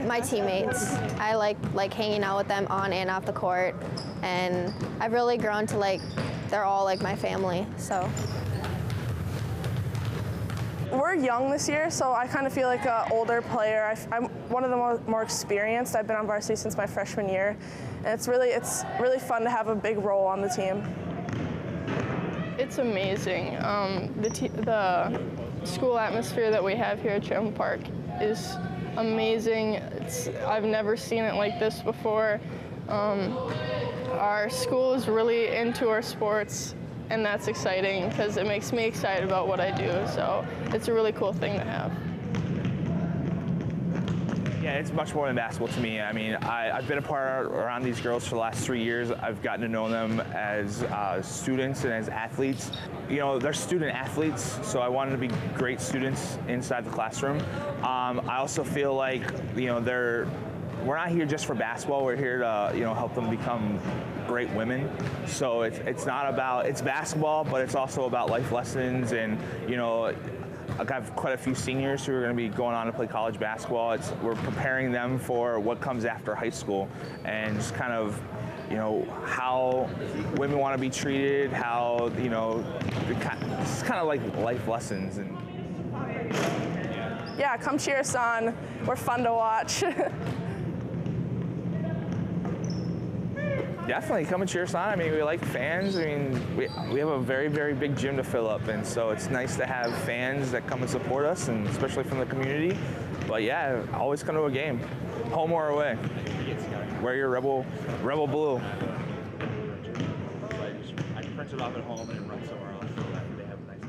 My teammates, I like hanging out with them on and off the court, and I've really grown to they're all my family, so. We're young this year, so I kind of feel like an older player. I'm one of the more experienced. I've been on varsity since my freshman year, and it's really fun to have a big role on the team. It's amazing. The school atmosphere that we have here at Champlin Park is amazing. I've never seen it like this before. Our school is really into our sports, and that's exciting because it makes me excited about what I do, so it's a really cool thing to have. Yeah, it's much more than basketball to me. I mean, I've been a part around these girls for the last 3 years. I've gotten to know them as students and as athletes. You know, they're student athletes, so I wanted to be great students inside the classroom. I also feel like, you know, they're we're not here just for basketball. We're here to, you know, help them become great women. So it's not about, it's basketball, but it's also about life lessons. And, you know, I have quite a few seniors who are going to be going on to play college basketball. We're preparing them for what comes after high school, and just kind of, you know, how women want to be treated, how, you know, it's kind of like life lessons. And yeah, come cheer us on. We're fun to watch. Definitely come and cheer us on. I mean, we like fans. I mean, we have a very, very big gym to fill up, and so it's nice to have fans that come and support us, and especially from the community. But yeah, always come to a game, home or away. Wear your Rebel blue. I print it off at home and run somewhere else so that they have a nice.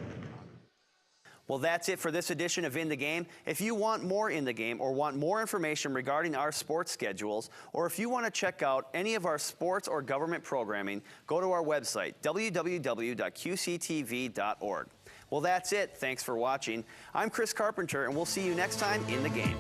Well, that's it for this edition of In the Game. If you want more In the Game or want more information regarding our sports schedules, or if you want to check out any of our sports or government programming, go to our website, www.qctv.org. Well, that's it. Thanks for watching. I'm Chris Carpenter, and we'll see you next time in the game.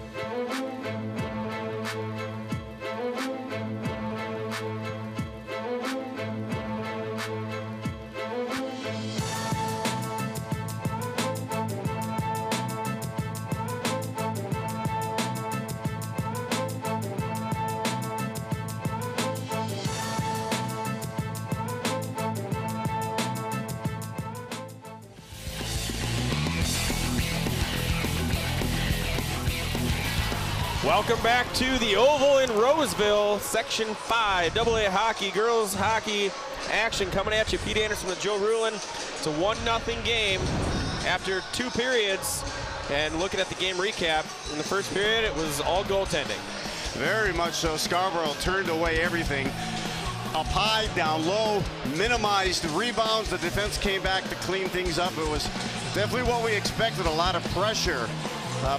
Welcome back to the Oval in Roseville, Section 5, AA hockey, girls hockey action coming at you. Pete Anderson with Joe Rulin. It's a 1-0 game after 2 periods. And looking at the game recap, in the first period, it was all goaltending. Very much so. Scarborough turned away everything. Up high, down low, minimized the rebounds. The defense came back to clean things up. It was definitely what we expected, a lot of pressure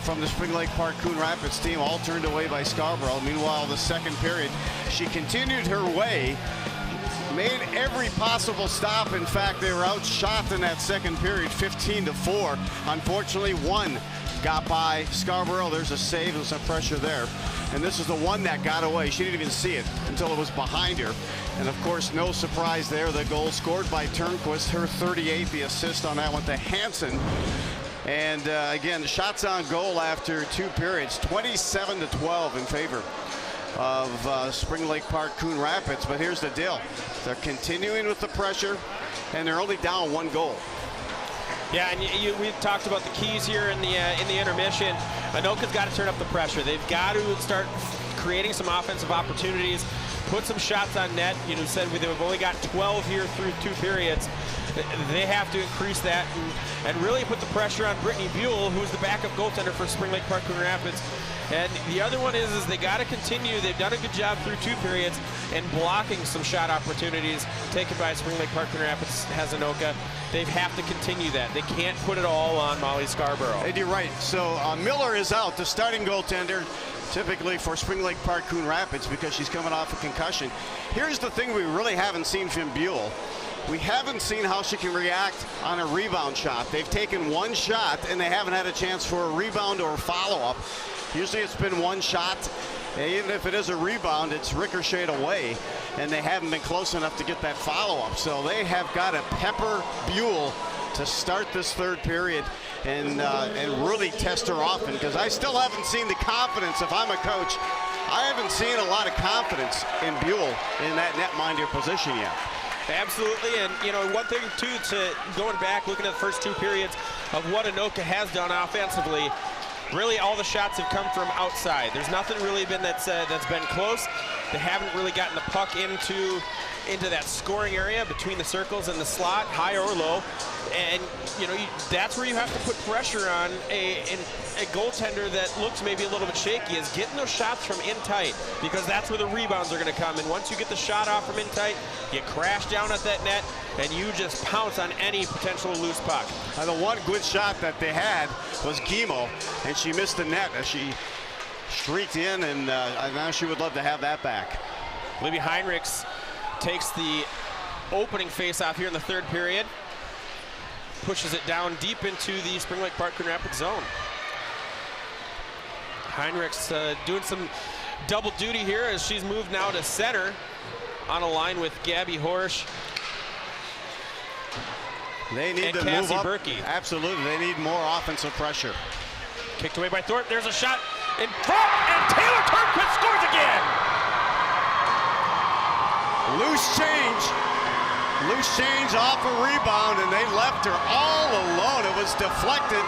from the Spring Lake Park Coon Rapids team, all turned away by Scarborough. Meanwhile, the second period, she continued her way, made every possible stop. In fact, they were outshot in that second period, 15-4. Unfortunately, one got by Scarborough. There's a save and some pressure there. And this is the one that got away. She didn't even see it until it was behind her. And of course, no surprise there. The goal scored by Turnquist, her 38th. The assist on that one to Hansen. And again, the shots on goal after 2 periods, 27-12 in favor of Spring Lake Park Coon Rapids. But here's the deal. They're continuing with the pressure, and they're only down 1 goal. Yeah, and we've talked about the keys here in the intermission. Anoka's got to turn up the pressure. They've got to start creating some offensive opportunities, put some shots on net. You know, said they've only got 12 here through 2 periods. They have to increase that and really put the pressure on Brittany Buell, who's the backup goaltender for Spring Lake Park Coon Rapids. And the other one is they got to continue. They've done a good job through 2 periods and blocking some shot opportunities taken by Spring Lake Park Coon Rapids has Anoka. They have to continue that. They can't put it all on Molly Scarborough. And you're right. So Miller is out, the starting goaltender, typically for Spring Lake Park Coon Rapids, because she's coming off a concussion. Here's the thing we really haven't seen from Buell. We haven't seen how she can react on a rebound shot. They've taken 1 shot, and they haven't had a chance for a rebound or a follow-up. Usually it's been 1 shot, and even if it is a rebound, it's ricocheted away, and they haven't been close enough to get that follow-up. So they have got to pepper Buell to start this 3rd period and really test her often, because I still haven't seen the confidence. If I'm a coach, I haven't seen a lot of confidence in Buell in that netminder position yet. Absolutely, and you know, one thing too, to going back, looking at the first 2 periods of what Anoka has done offensively, really all the shots have come from outside. There's nothing really been that's been close. They haven't really gotten the puck into that scoring area between the circles and the slot, high or low. And you know, that's where you have to put pressure on a goaltender that looks maybe a little bit shaky, is getting those shots from in tight, because that's where the rebounds are going to come. And once you get the shot off from in tight, you crash down at that net and you just pounce on any potential loose puck. The one good shot that they had was Guimo, and she missed the net as she streaked in, and now she would love to have that back. Libby Heinrichs takes the opening face-off here in the 3rd period, pushes it down deep into the Spring Lake Park Coon Rapids zone. Heinrichs doing some double duty here as she's moved now to center on a line with Gabby Horsch. They need to move up. Absolutely, they need more offensive pressure. Kicked away by Thorpe. There's a shot in front, and Taylor Turnquist scores again. Loose change off a rebound, and they left her all alone. It was deflected,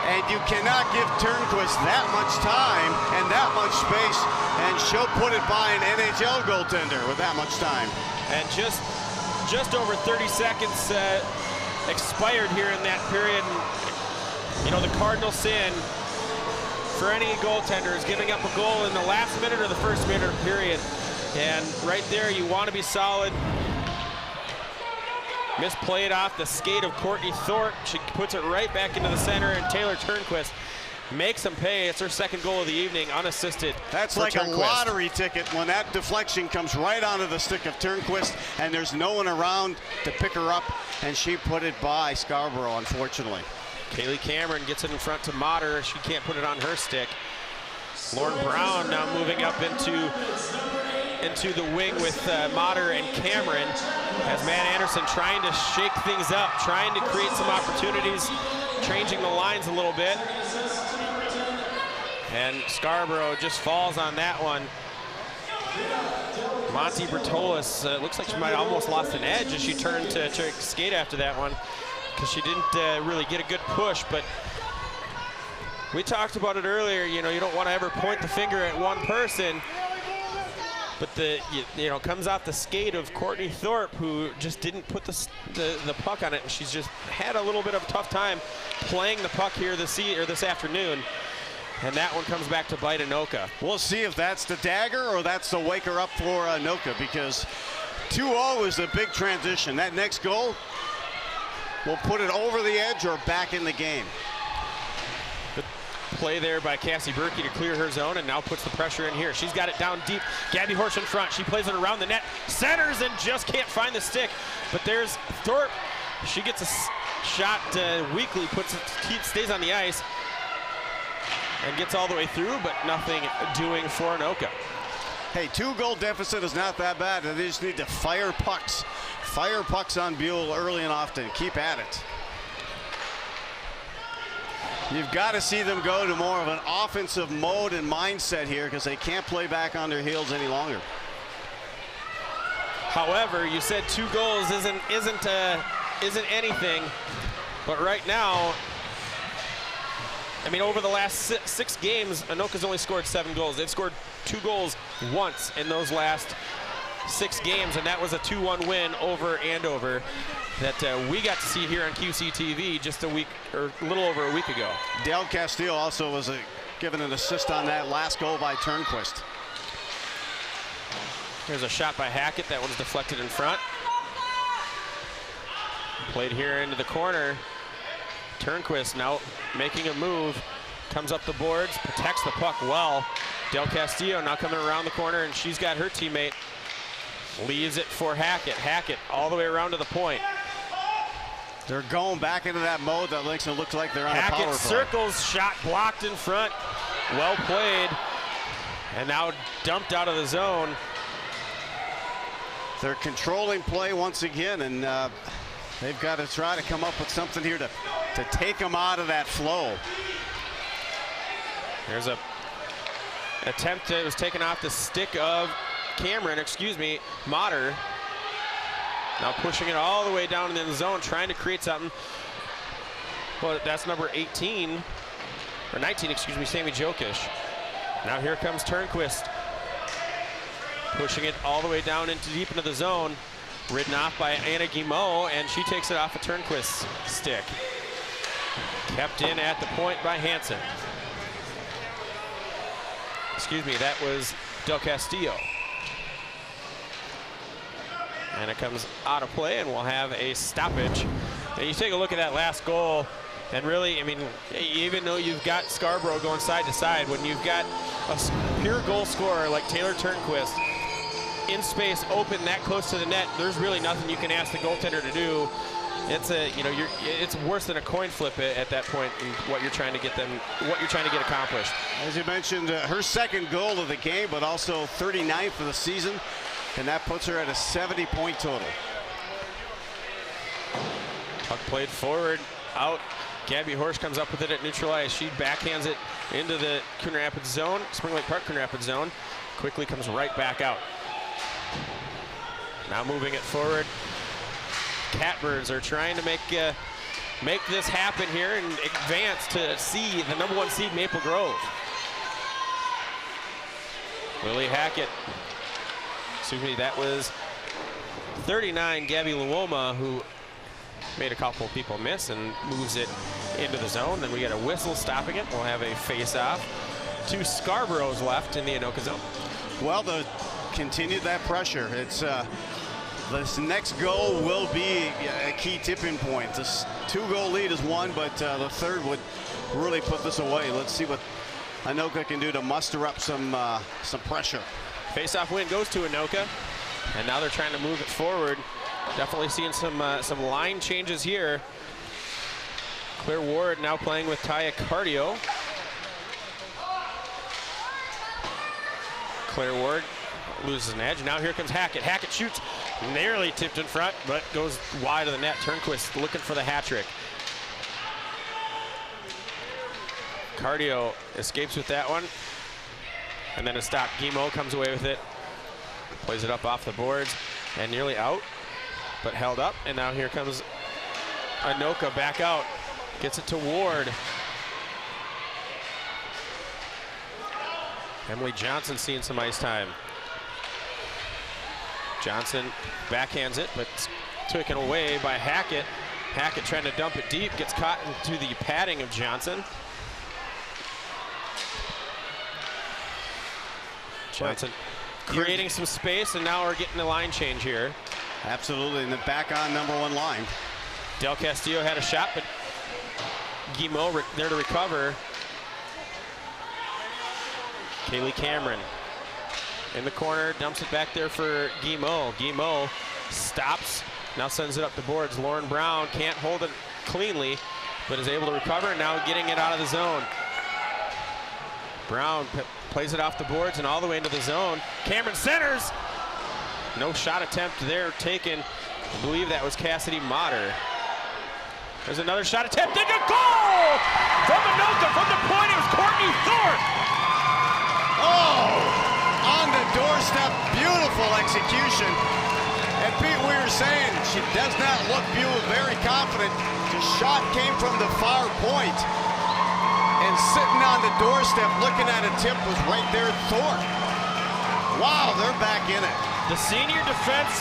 and you cannot give Turnquist that much time and that much space, and she'll put it by an NHL goaltender with that much time. And just over 30 seconds expired here in that period. And, you know, the cardinal sin for any goaltender is giving up a goal in the last minute or the first minute of the period. And right there, you want to be solid. Misplayed off the skate of Courtney Thorpe. She puts it right back into the center, and Taylor Turnquist makes them pay. It's her second goal of the evening, unassisted. That's like a lottery ticket when that deflection comes right onto the stick of Turnquist, and there's no one around to pick her up, and she put it by Scarborough, unfortunately. Kaylee Cameron gets it in front to Motter. She can't put it on her stick. Lauren Brown now moving up into the wing with Motter and Cameron, as Matt Anderson trying to shake things up, trying to create some opportunities, changing the lines a little bit. And Scarborough just falls on that one. Monty Bertolis, looks like she might have almost lost an edge as she turned to skate after that one, because she didn't really get a good push. But we talked about it earlier, you know, you don't want to ever point the finger at one person. But you know, comes off the skate of Courtney Thorpe, who just didn't put the puck on it, and she's just had a little bit of a tough time playing the puck here this afternoon. And that one comes back to bite Anoka. We'll see if that's the dagger or that's the wake her up for Anoka, because 2-0 is a big transition. That next goal will put it over the edge or back in the game. Play there by Cassie Berkey to clear her zone, and now puts the pressure in here. She's got it down deep. Gabby Horsch in front. She plays it around the net, centers, and just can't find the stick. But there's Thorpe. She gets a shot weakly, stays on the ice, and gets all the way through, but nothing doing for Anoka. Hey, 2-goal deficit is not that bad. They just need to fire pucks. Fire pucks on Buell early and often. Keep at it. You've got to see them go to more of an offensive mode and mindset here, because they can't play back on their heels any longer. However, you said 2 goals isn't anything, but right now, I mean, over the last 6 games, Anoka's only scored 7 goals. They've scored 2 goals once in those last 6 games, and that was a 2-1 win over Andover that we got to see here on QCTV just a week, or a little over a week ago. Del Castillo also was given an assist on that last goal by Turnquist. Here's a shot by Hackett. That one's deflected in front. Played here into the corner. Turnquist now making a move. Comes up the boards, protects the puck well. Del Castillo now coming around the corner, and she's got her teammate. Leaves it for Hackett. Hackett all the way around to the point. They're going back into that mode that makes it look like they're on a power play. Hackett circles, shot blocked in front. Well played. And now dumped out of the zone. They're controlling play once again, and they've got to try to come up with something here to take them out of that flow. There's a attempt that was taken off the stick of Motter. Now pushing it all the way down in the zone, trying to create something. But that's number 18, or 19, excuse me, Sammy Jokic. Now here comes Turnquist. Pushing it all the way down deep into the zone. Ridden off by Anna Guimau, and she takes it off of Turnquist's stick. Kept in at the point by Hansen. Excuse me, that was Del Castillo. And it comes out of play, and we'll have a stoppage. And you take a look at that last goal, and really, I mean, even though you've got Scarborough going side to side, when you've got a pure goal scorer like Taylor Turnquist in space, open that close to the net, there's really nothing you can ask the goaltender to do it's it's worse than a coin flip at that point in what you're trying to get accomplished. As you mentioned, her second goal of the game, but also 39th for the season, and that puts her at a 70-point total. Puck played forward, out. Gabby Horsch comes up with it at neutral ice. She backhands it into the Coon Rapids zone, Spring Lake Park Coon Rapids zone. Quickly comes right back out. Now moving it forward. Catbirds are trying to make this happen here and advance to see the #1 seed Maple Grove. Lily Hackett. Excuse me, that was 39, Gabby Luoma, who made a couple people miss and moves it into the zone. Then we get a whistle stopping it. We'll have a face-off. 2 Scarboroughs left in the Anoka zone. Well, to continue that pressure, it's this next goal will be a key tipping point. This 2-goal lead is one, but the third would really put this away. Let's see what Anoka can do to muster up some pressure. Face-off win goes to Anoka, and now they're trying to move it forward. Definitely seeing some line changes here. Claire Ward now playing with Taya Cardio. Claire Ward loses an edge. Now here comes Hackett. Hackett shoots, nearly tipped in front, but goes wide of the net. Turnquist looking for the hat trick. Cardio escapes with that one. And then a stop. Guimau comes away with it. Plays it up off the boards and nearly out, but held up. And now here comes Anoka back out. Gets it to Ward. Emily Johnson seeing some ice time. Johnson backhands it, but taken away by Hackett. Hackett trying to dump it deep, gets caught into the padding of Johnson. Johnson creating some space, and now we're getting the line change here. Absolutely, and then back on #1 line. Del Castillo had a shot, but Guimau there to recover. Kaylee Cameron in the corner, dumps it back there for Guimau. Guimau stops, now sends it up the boards. Lauren Brown can't hold it cleanly, but is able to recover, and now getting it out of the zone. Brown plays it off the boards and all the way into the zone. Cameron centers. No shot attempt there taken. I believe that was Cassidy Motter. There's another shot attempt. And a goal from Anoka from the point. It was Courtney Thorpe. Oh, on the doorstep. Beautiful execution. And Pete, we were saying she does not look very confident. The shot came from the far point. And sitting on the doorstep looking at a tip was right there, Thorpe. Wow, they're back in it. The senior defense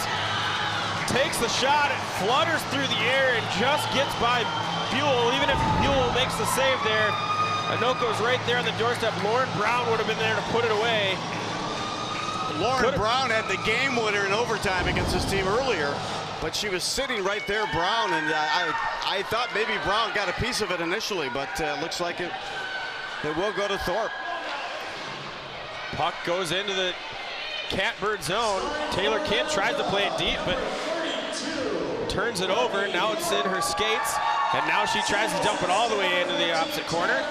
takes the shot, it flutters through the air and just gets by Buell. Even if Buell makes the save there, Anoka's right there on the doorstep. Lauren Brown would have been there to put it away. Lauren Brown had the game winner in overtime against this team earlier, but she was sitting right there, Brown, and I thought maybe Brown got a piece of it initially, but looks like it will go to Thorpe. Puck goes into the Catbird zone. Taylor Kidd tries to play it deep, but turns it over. Now it's in her skates, and now she tries to dump it all the way into the opposite corner.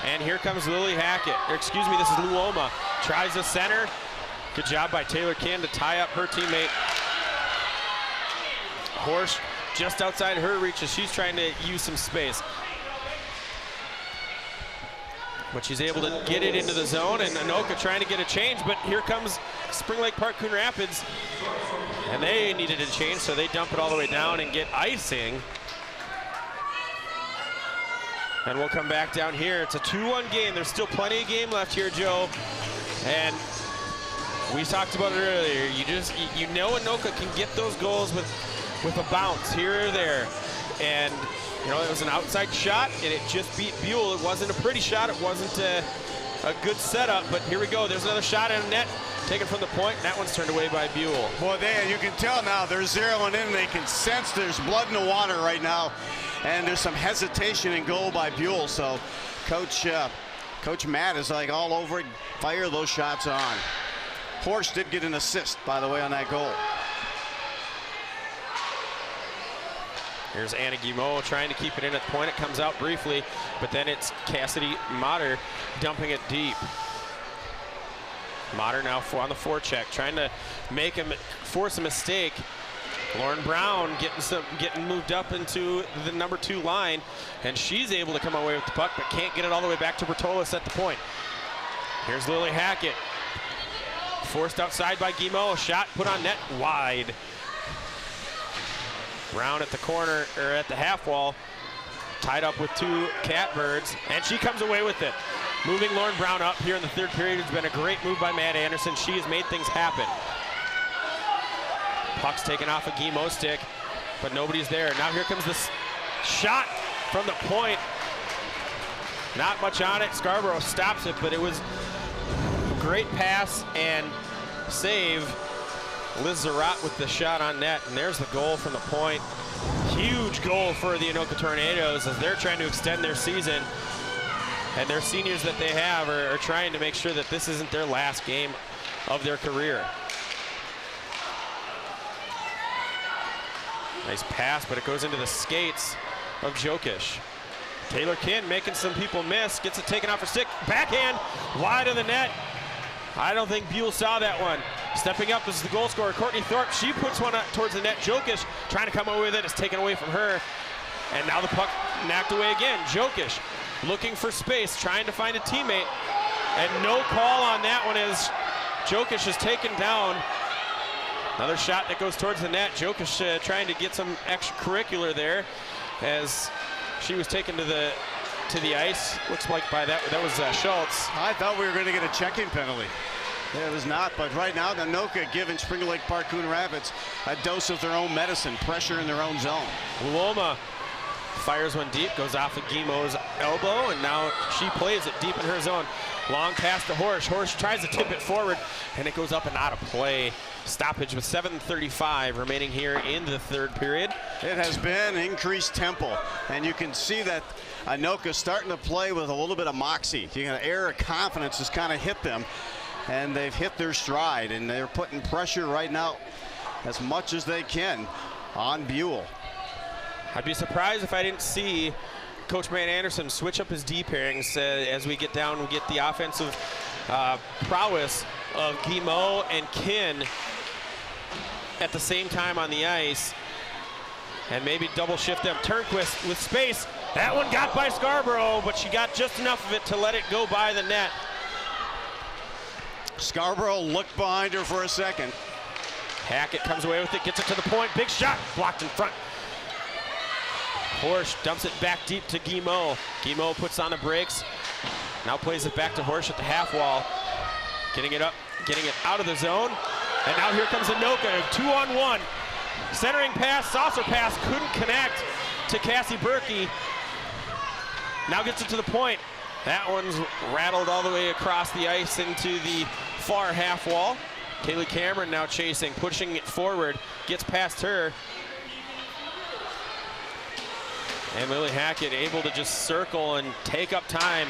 And here comes Lily Hackett. Or excuse me, this is Luoma. Tries to center. Good job by Taylor Kidd to tie up her teammate. Horsch just outside her reach as she's trying to use some space. But she's able to get it into the zone, and Anoka trying to get a change, but here comes Spring Lake Park Coon Rapids, and they needed a change, so they dump it all the way down and get icing. And we'll come back down here. It's a 2-1 game. There's still plenty of game left here, Joe. And we talked about it earlier. You know Anoka can get those goals with a bounce here or there. And you know, it was an outside shot, and it just beat Buell. It wasn't a pretty shot. It wasn't a good setup, but here we go. There's another shot in the net, taken from the point. And that one's turned away by Buell. Boy, you can tell now they're zeroing in. They can sense there's blood in the water right now, and there's some hesitation in goal by Buell. So Coach Matt is like all over it. Fire those shots on. Horsch did get an assist, by the way, on that goal. Here's Anna Guimau trying to keep it in at the point. It comes out briefly, but then it's Cassidy Motter dumping it deep. Motter now on the forecheck, trying to make him force a mistake. Lauren Brown getting moved up into the number 2 line, and she's able to come away with the puck, but can't get it all the way back to Bertolis at the point. Here's Lily Hackett. Forced outside by Guimau. Shot put on net wide. Brown at the corner, or at the half wall, tied up with 2 Catbirds, and she comes away with it. Moving Lauren Brown up here in the 3rd period has been a great move by Matt Anderson. She has made things happen. Puck's taken off a Guimau stick, but nobody's there. Now here comes this shot from the point. Not much on it. Scarborough stops it, but it was a great pass and save. Liz Zarat with the shot on net, and there's the goal from the point. Huge goal for the Anoka Tornadoes as they're trying to extend their season. And their seniors that they have are trying to make sure that this isn't their last game of their career. Nice pass, but it goes into the skates of Jokic. Taylor Kinn making some people miss, gets it taken off her stick. Backhand, wide of the net. I don't think Buell saw that one. Stepping up is the goal scorer, Courtney Thorpe. She puts one up towards the net. Jokic trying to come away with it. It's taken away from her. And now the puck knocked away again. Jokic looking for space, trying to find a teammate. And no call on that one as Jokic is taken down. Another shot that goes towards the net. Jokic trying to get some extracurricular there as she was taken to the ice. Looks like by that was Schultz. I thought we were going to get a checking penalty. It was not, but right now Anoka giving Spring Lake Park Coon Rapids a dose of their own medicine, pressure in their own zone. Loma fires one deep, goes off of Guimau's elbow, and now she plays it deep in her zone. Long pass to Horsch. Horsch tries to tip it forward, and it goes up and out of play. Stoppage with 7:35 remaining here in the 3rd period. It has been increased tempo, and you can see that Anoka starting to play with a little bit of moxie. You know, air of confidence has kind of hit them, and they've hit their stride, and they're putting pressure right now as much as they can on Buell. I'd be surprised if I didn't see Coach Matt Anderson switch up his D pairings as we get down. We get the offensive prowess of Guimau and Kinn at the same time on the ice, and maybe double shift them. Turnquist with space. That one got by Scarborough, but she got just enough of it to let it go by the net. Scarborough looked behind her for a second. Hackett comes away with it, gets it to the point. Big shot, blocked in front. Horsch dumps it back deep to Guimau. Guimau puts on the brakes. Now plays it back to Horsch at the half wall. Getting it up, getting it out of the zone. And now here comes Anoka, 2-on-1. Centering pass, saucer pass, couldn't connect to Cassie Berkey. Now gets it to the point. That one's rattled all the way across the ice into the far half wall. Kaylee Cameron now chasing, pushing it forward, gets past her. And Lily Hackett able to just circle and take up time.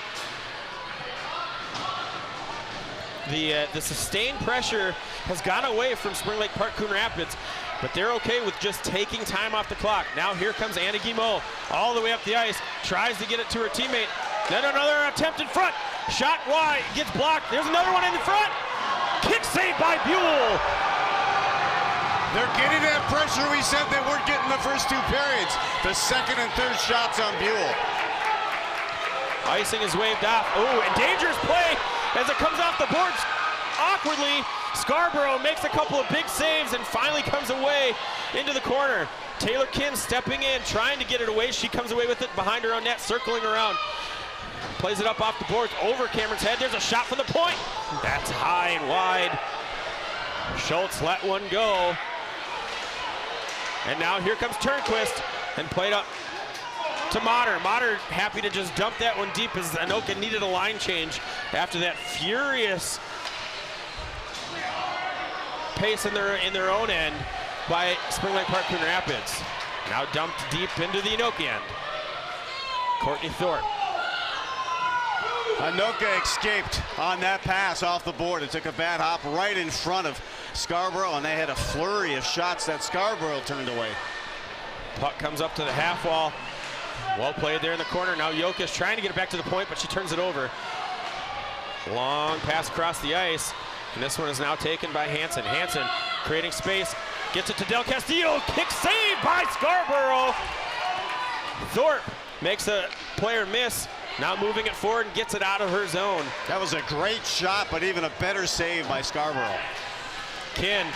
The sustained pressure has gone away from Spring Lake Park Coon Rapids, but they're okay with just taking time off the clock. Now here comes Anna Guimau all the way up the ice, tries to get it to her teammate. Then another attempt in front. Shot wide, gets blocked. There's another one in the front. Kick save by Buell. They're getting that pressure we said they weren't getting the first 2 periods. The 2nd and 3rd shots on Buell. Icing is waved off. Oh, and dangerous play as it comes off the boards awkwardly. Scarborough makes a couple of big saves and finally comes away into the corner. Taylor Kinn stepping in, trying to get it away. She comes away with it behind her own net, circling around. Plays it up off the boards, over Cameron's head. There's a shot from the point. That's high and wide. Schultz let one go. And now here comes Turnquist and played up to Motter. Motter happy to just dump that one deep as Anoka needed a line change after that furious pace in their own end by Spring Lake Park Coon Rapids. Now dumped deep into the Anoka end. Courtney Thorpe. Anoka escaped on that pass off the board. It took a bad hop right in front of Scarborough, and they had a flurry of shots that Scarborough turned away. Puck comes up to the half wall. Well played there in the corner. Now Jokic trying to get it back to the point, but she turns it over. Long pass across the ice. And this one is now taken by Hansen. Hansen creating space. Gets it to Del Castillo. Kick save by Scarborough. Thorpe makes a player miss. Now moving it forward and gets it out of her zone. That was a great shot, but even a better save by Scarborough. Kin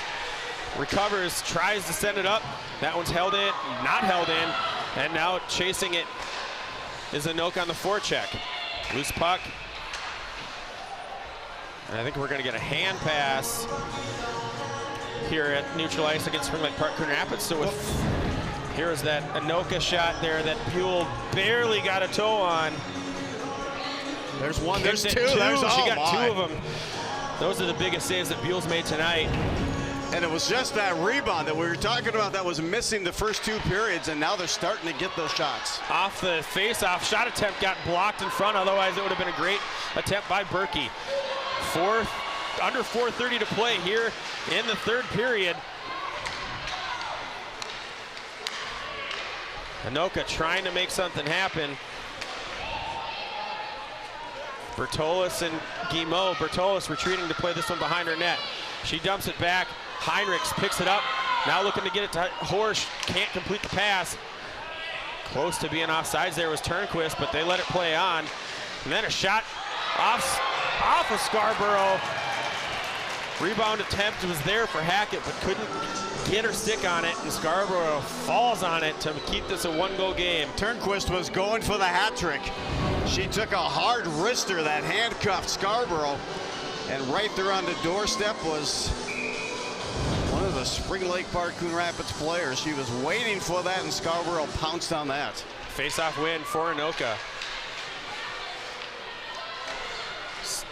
recovers, tries to send it up. That one's held in, not held in. And now chasing it is Anoka on the forecheck. Loose puck. And I think we're going to get a hand pass here at neutral ice against Spring Lake Park Coon Rapids. So here's that Anoka shot there that Buell barely got a toe on. There's one, Kicked there's two. She Oh got my. 2 of them. Those are the biggest saves that Buell's made tonight. And it was just that rebound that we were talking about that was missing the first 2 periods, and now they're starting to get those shots. Off the face-off, shot attempt got blocked in front. Otherwise, it would have been a great attempt by Berkey. Under 4:30 to play here in the 3rd period. Anoka trying to make something happen. Bertolis and Guimau. Bertolis retreating to play this one behind her net. She dumps it back. Heinrichs picks it up. Now looking to get it to Horsch. Can't complete the pass. Close to being offsides there was Turnquist, but they let it play on. And then a shot off of Scarborough. Rebound attempt was there for Hackett, but couldn't get her stick on it, and Scarborough falls on it to keep this a 1-goal game. Turnquist was going for the hat trick. She took a hard wrister that handcuffed Scarborough, and right there on the doorstep was one of the Spring Lake Park Coon Rapids players. She was waiting for that, and Scarborough pounced on that. Face-off win for Anoka.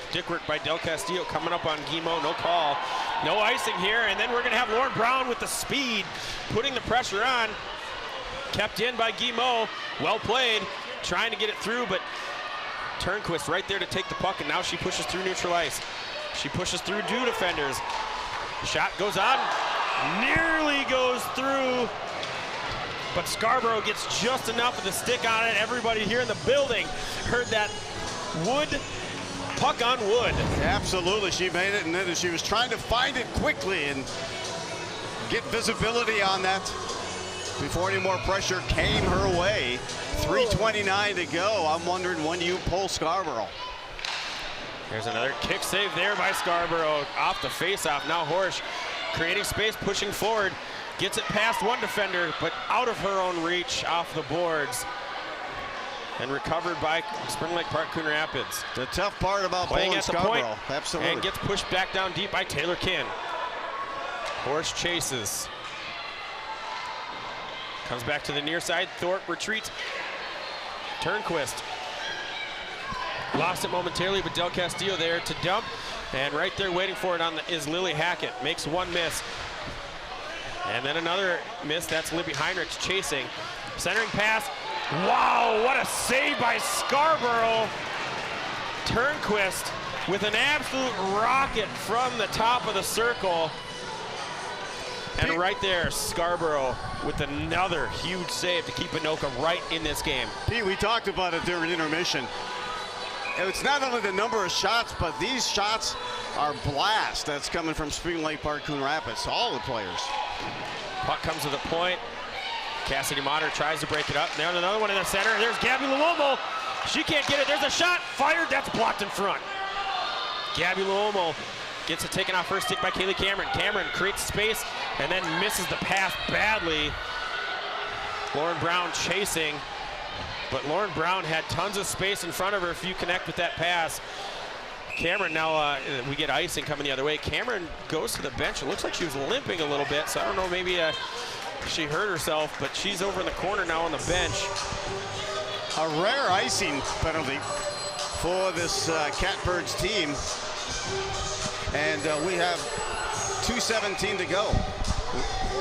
Stick work by Del Castillo coming up on Guimau, no call. No icing here, and then we're gonna have Lauren Brown with the speed, putting the pressure on. Kept in by Guimau, well played, trying to get it through, but Turnquist right there to take the puck, and now she pushes through neutral ice. She pushes through 2 defenders. Shot goes on, nearly goes through, but Scarborough gets just enough of the stick on it. Everybody here in the building heard that wood. Puck on wood. Absolutely, she made it, and then she was trying to find it quickly and get visibility on that before any more pressure came her way. 3:29 to go. I'm wondering when you pull Scarborough. There's another kick save there by Scarborough off the face-off. Now Horsch creating space, pushing forward, gets it past one defender, but out of her own reach off the boards. And recovered by Spring Lake Park Coon Rapids. The tough part about pulling at the Scarborough, point, absolutely. and gets pushed back down deep by Taylor Kin. Horsch chases. Comes back to the near side. Thorpe retreats. Turnquist. Lost it momentarily, but Del Castillo there to dump. And right there waiting for it is Lily Hackett. Makes 1 miss. And then another miss. That's Libby Heinrichs chasing. Centering pass. Wow, what a save by Scarborough. Turnquist with an absolute rocket from the top of the circle. And right there, Scarborough with another huge save to keep Anoka right in this game. Pete, we talked about it during intermission. It's not only the number of shots, but these shots are blast that's coming from Spring Lake Park Coon Rapids, all the players. Puck comes to the point. Cassidy Motter tries to break it up. Now another one in the center. There's Gabby Luomo. She can't get it. There's a shot fired. That's blocked in front. Gabby Luomo gets it taken off her stick by Kaylee Cameron. Cameron creates space and then misses the pass badly. Lauren Brown chasing, but Lauren Brown had tons of space in front of her if you connect with that pass. Cameron now, we get icing coming the other way. Cameron goes to the bench. It looks like she was limping a little bit, so I don't know, maybe she hurt herself, but she's over in the corner now on the bench. A rare icing penalty for this Catbirds team. And we have 2:17 to go.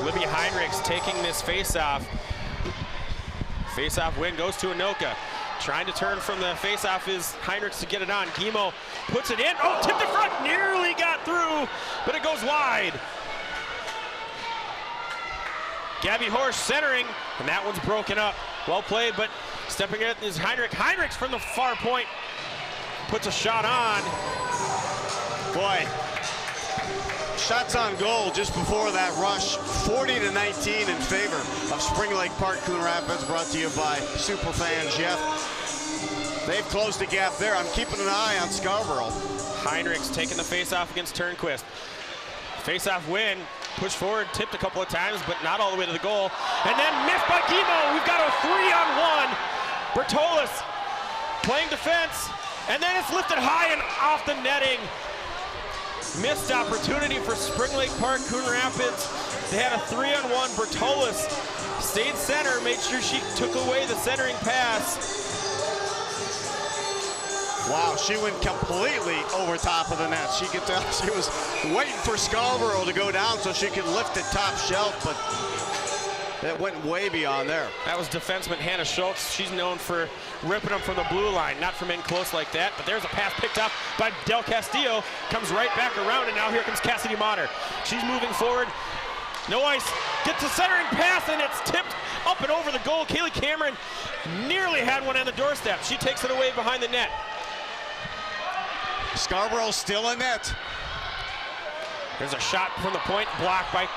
Libby Heinrichs taking this face-off. Face-off win goes to Anoka. Trying to turn from the face-off is Heinrichs to get it on. Guimau puts it in. Oh, tipped in front, nearly got through, but it goes wide. Gabby Horsch centering, and that one's broken up. Well played, but stepping in is Heinrich. Heinrich's from the far point. Puts a shot on. Boy, shots on goal just before that rush. 40-19 in favor of Spring Lake Park Coon Rapids, brought to you by Superfan Jeff. They've closed the gap there. I'm keeping an eye on Scarborough. Heinrich's taking the face-off against Turnquist. Face-off win, pushed forward, tipped a couple of times, but not all the way to the goal. And then missed by Guimau. We've got a 3-on-1. Bertolis playing defense, and then it's lifted high and off the netting. Missed opportunity for Spring Lake Park Coon Rapids. They had a 3-on-1. Bertolis stayed center, made sure she took away the centering pass. Wow, she went completely over top of the net. She was waiting for Scarborough to go down so she could lift it top shelf, but that went way beyond there. That was defenseman Hannah Schultz. She's known for ripping them from the blue line, not from in close like that. But there's a pass picked up by Del Castillo. Comes right back around, and now here comes Cassidy Motter. She's moving forward. No ice. Gets a centering pass, and it's tipped up and over the goal. Kaylee Cameron nearly had one on the doorstep. She takes it away behind the net. Scarborough still in net. There's a shot from the point, blocked by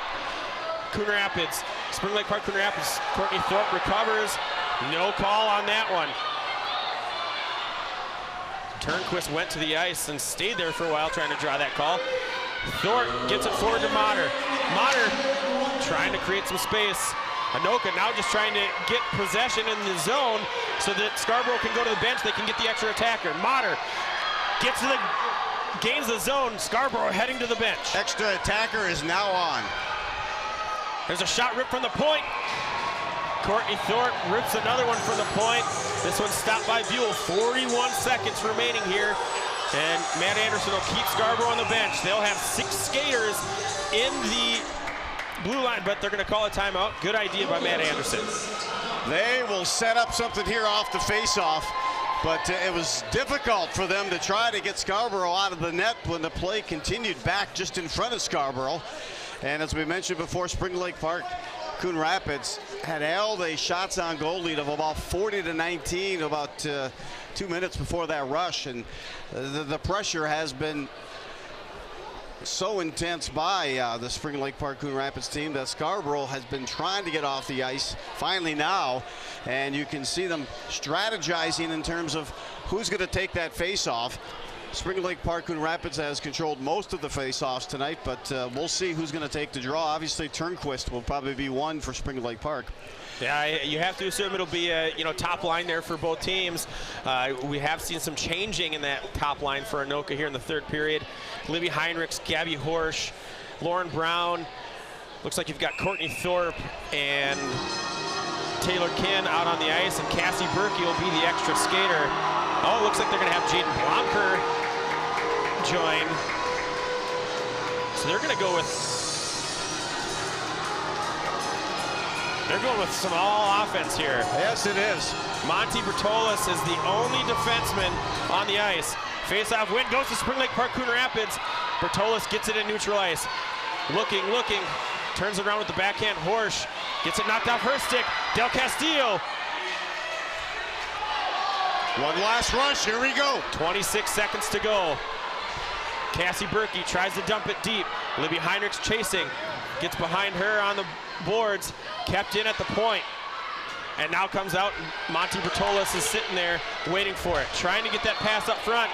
Coon Rapids. Spring Lake Park Coon Rapids. Courtney Thorpe recovers. No call on that one. Turnquist went to the ice and stayed there for a while trying to draw that call. Thorpe gets it forward to Motter. Motter trying to create some space. Anoka now just trying to get possession in the zone so that Scarborough can go to the bench. They can get the extra attacker. Motter gets to the, gains the zone. Scarborough heading to the bench. Extra attacker is now on. There's a shot ripped from the point. Courtney Thorpe rips another one from the point. This one's stopped by Buell. 41 seconds remaining here. And Matt Anderson will keep Scarborough on the bench. They'll have 6 skaters in the blue line, but they're going to call a timeout. Good idea by Matt Anderson. They will set up something here off the face-off. But it was difficult for them to try to get Scarborough out of the net when the play continued back just in front of Scarborough. And as we mentioned before, Spring Lake Park Coon Rapids had held a shots on goal lead of about 40-19 about 2 minutes before that rush. And the pressure has been so intense by the Spring Lake Park Coon Rapids team that Scarborough has been trying to get off the ice finally now, and you can see them strategizing in terms of who's going to take that face-off. Spring Lake Park Coon Rapids has controlled most of the face-offs tonight, but we'll see who's going to take the draw. Obviously Turnquist will probably be one for Spring Lake Park. Yeah, you have to assume it'll be a top line there for both teams. We have seen some changing in that top line for Anoka here in the third period. Libby Heinrichs, Gabby Horsch, Lauren Brown. Looks like you've got Courtney Thorpe and Taylor Kinn out on the ice, and Cassie Berkey will be the extra skater. Oh, it looks like they're going to have Jaden Blomker join. So they're going to go with some all offense here. Yes, it is. Monty Bertolis is the only defenseman on the ice. Face-off win goes to Spring Lake Park Coon Rapids. Bertolis gets it in neutral ice. Looking, turns it around with the backhand. Horsch gets it knocked off her stick. Del Castillo. One last rush, here we go. 26 seconds to go. Cassie Berkey tries to dump it deep. Libby Heinrichs chasing. Gets behind her on the boards. Kept in at the point. And now comes out. Monty Bertolis is sitting there waiting for it. Trying to get that pass up front.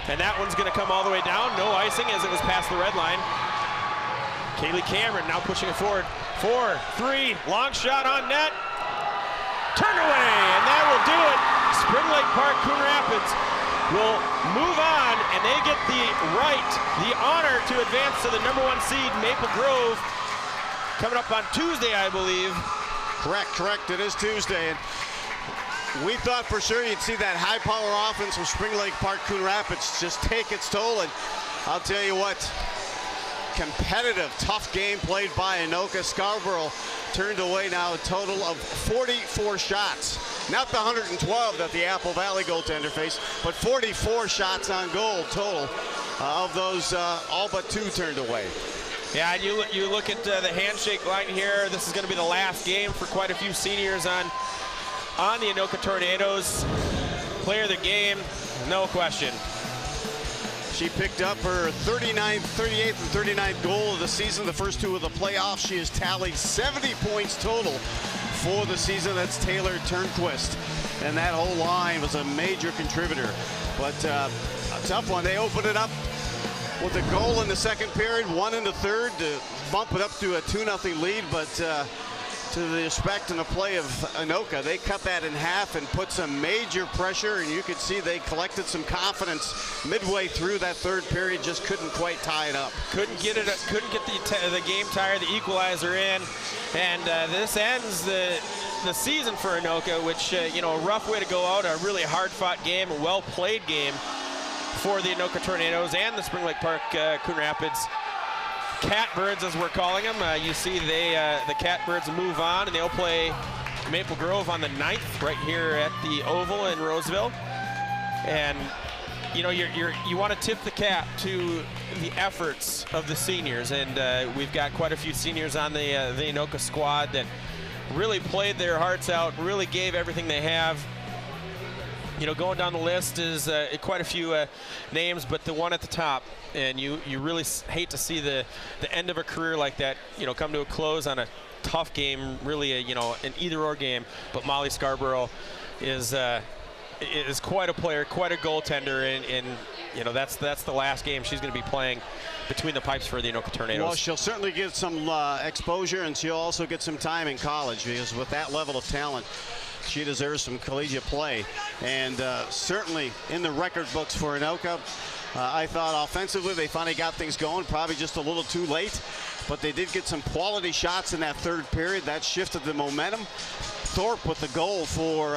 And that one's going to come all the way down. No icing as it was past the red line. Kaylee Cameron now pushing it forward. 4-3. Long shot on net. Turned away. And that will do it. Spring Lake Park Coon Rapids will move on, and they get the honor to advance to the #1 seed, Maple Grove, coming up on Tuesday, I believe. Correct. It is Tuesday. And we thought for sure you'd see that high-power offense from Spring Lake Park Coon Rapids just take its toll. And I'll tell you what, competitive, tough game played by Anoka. Scarborough turned away now a total of 44 shots. Not the 112 that the Apple Valley goaltender faced, but 44 shots on goal total. Of those, all but 2 turned away. Yeah, and you look at the handshake line here. This is going to be the last game for quite a few seniors on the Anoka Tornadoes. Player of the game, no question. She picked up her 38th and 39th goal of the season, the first two of the playoffs. She has tallied 70 points total for the season. That's Taylor Turnquist. And that whole line was a major contributor. But a tough one. They opened it up with a goal in the second period, one in the third to bump it up to a 2-0 lead. But to the respect and the play of Anoka, they cut that in half and put some major pressure, and you could see they collected some confidence midway through that third period, just couldn't quite tie it up. Couldn't get the game tied, the equalizer in, and this ends the season for Anoka, which you know, a rough way to go out, a really hard-fought game, a well-played game for the Anoka Tornadoes and the Spring Lake Park Coon Rapids Catbirds, as we're calling them. You see the Catbirds move on, and they'll play Maple Grove on the 9th right here at the Oval in Roseville. And you know, you want to tip the cap to the efforts of the seniors, and we've got quite a few seniors on the Anoka squad that really played their hearts out, really gave everything they have. You know, going down the list is quite a few names, but the one at the top, and you really hate to see the end of a career like that, you know, come to a close on a tough game, really you know, an either-or game. But Molly Scarborough is quite a player, quite a goaltender, and you know, that's the last game she's going to be playing between the pipes for the Anoka Tornadoes. Well, she'll certainly get some exposure, and she'll also get some time in college, because with that level of talent, she deserves some collegiate play. And certainly in the record books for Anoka, I thought offensively they finally got things going, probably just a little too late, but they did get some quality shots in that third period. That shifted the momentum. Thorpe with the goal for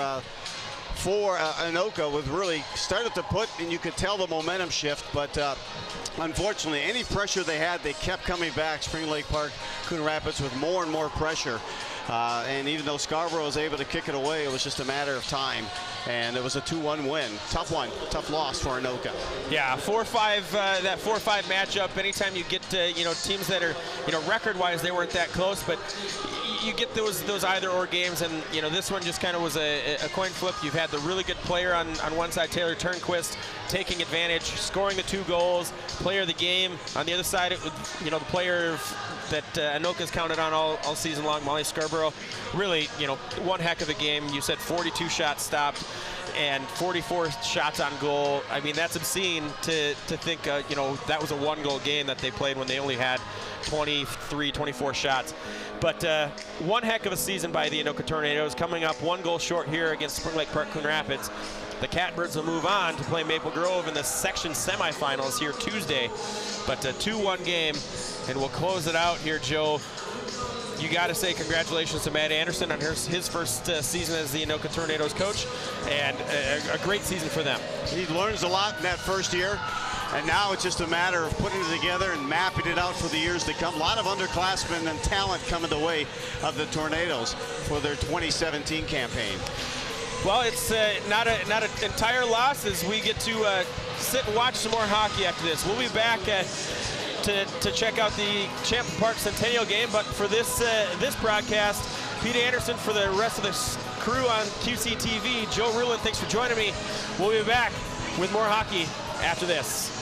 Anoka was really started to put, and you could tell the momentum shift, but unfortunately any pressure they had, they kept coming back. Spring Lake Park Coon Rapids with more and more pressure. And even though Scarborough was able to kick it away, it was just a matter of time. And it was a 2-1 win. Tough one, tough loss for Anoka. Yeah, 4-5, that 4-5 matchup, anytime you get, you know, teams that are, you know, record-wise, they weren't that close, but you get those either-or games, and, you know, this one just kind of was a coin flip. You've had the really good player on one side, Taylor Turnquist, taking advantage, scoring the 2 goals, player of the game. On the other side, it was, you know, the player that Anoka's counted on all season long, Molly Scarborough. Really, you know, one heck of a game. You said 42 shots stopped and 44 shots on goal. I mean, that's obscene to think, you know, that was a 1-goal game that they played when they only had 23, 24 shots. But one heck of a season by the Anoka Tornadoes, coming up 1 goal short here against Spring Lake Park Coon Rapids. The Catbirds will move on to play Maple Grove in the section semifinals here Tuesday. But a 2-1 game, and we'll close it out here, Joe. You got to say congratulations to Matt Anderson on his first season as the Anoka Tornadoes coach, and a great season for them. He learns a lot in that first year, and now it's just a matter of putting it together and mapping it out for the years to come. A lot of underclassmen and talent coming the way of the Tornadoes for their 2017 campaign. Well, it's not an entire loss as we get to sit and watch some more hockey after this. We'll be back to check out the Champlain Park Centennial game, but for this broadcast, Pete Anderson for the rest of the crew on QCTV, Joe Ruland, thanks for joining me. We'll be back with more hockey after this.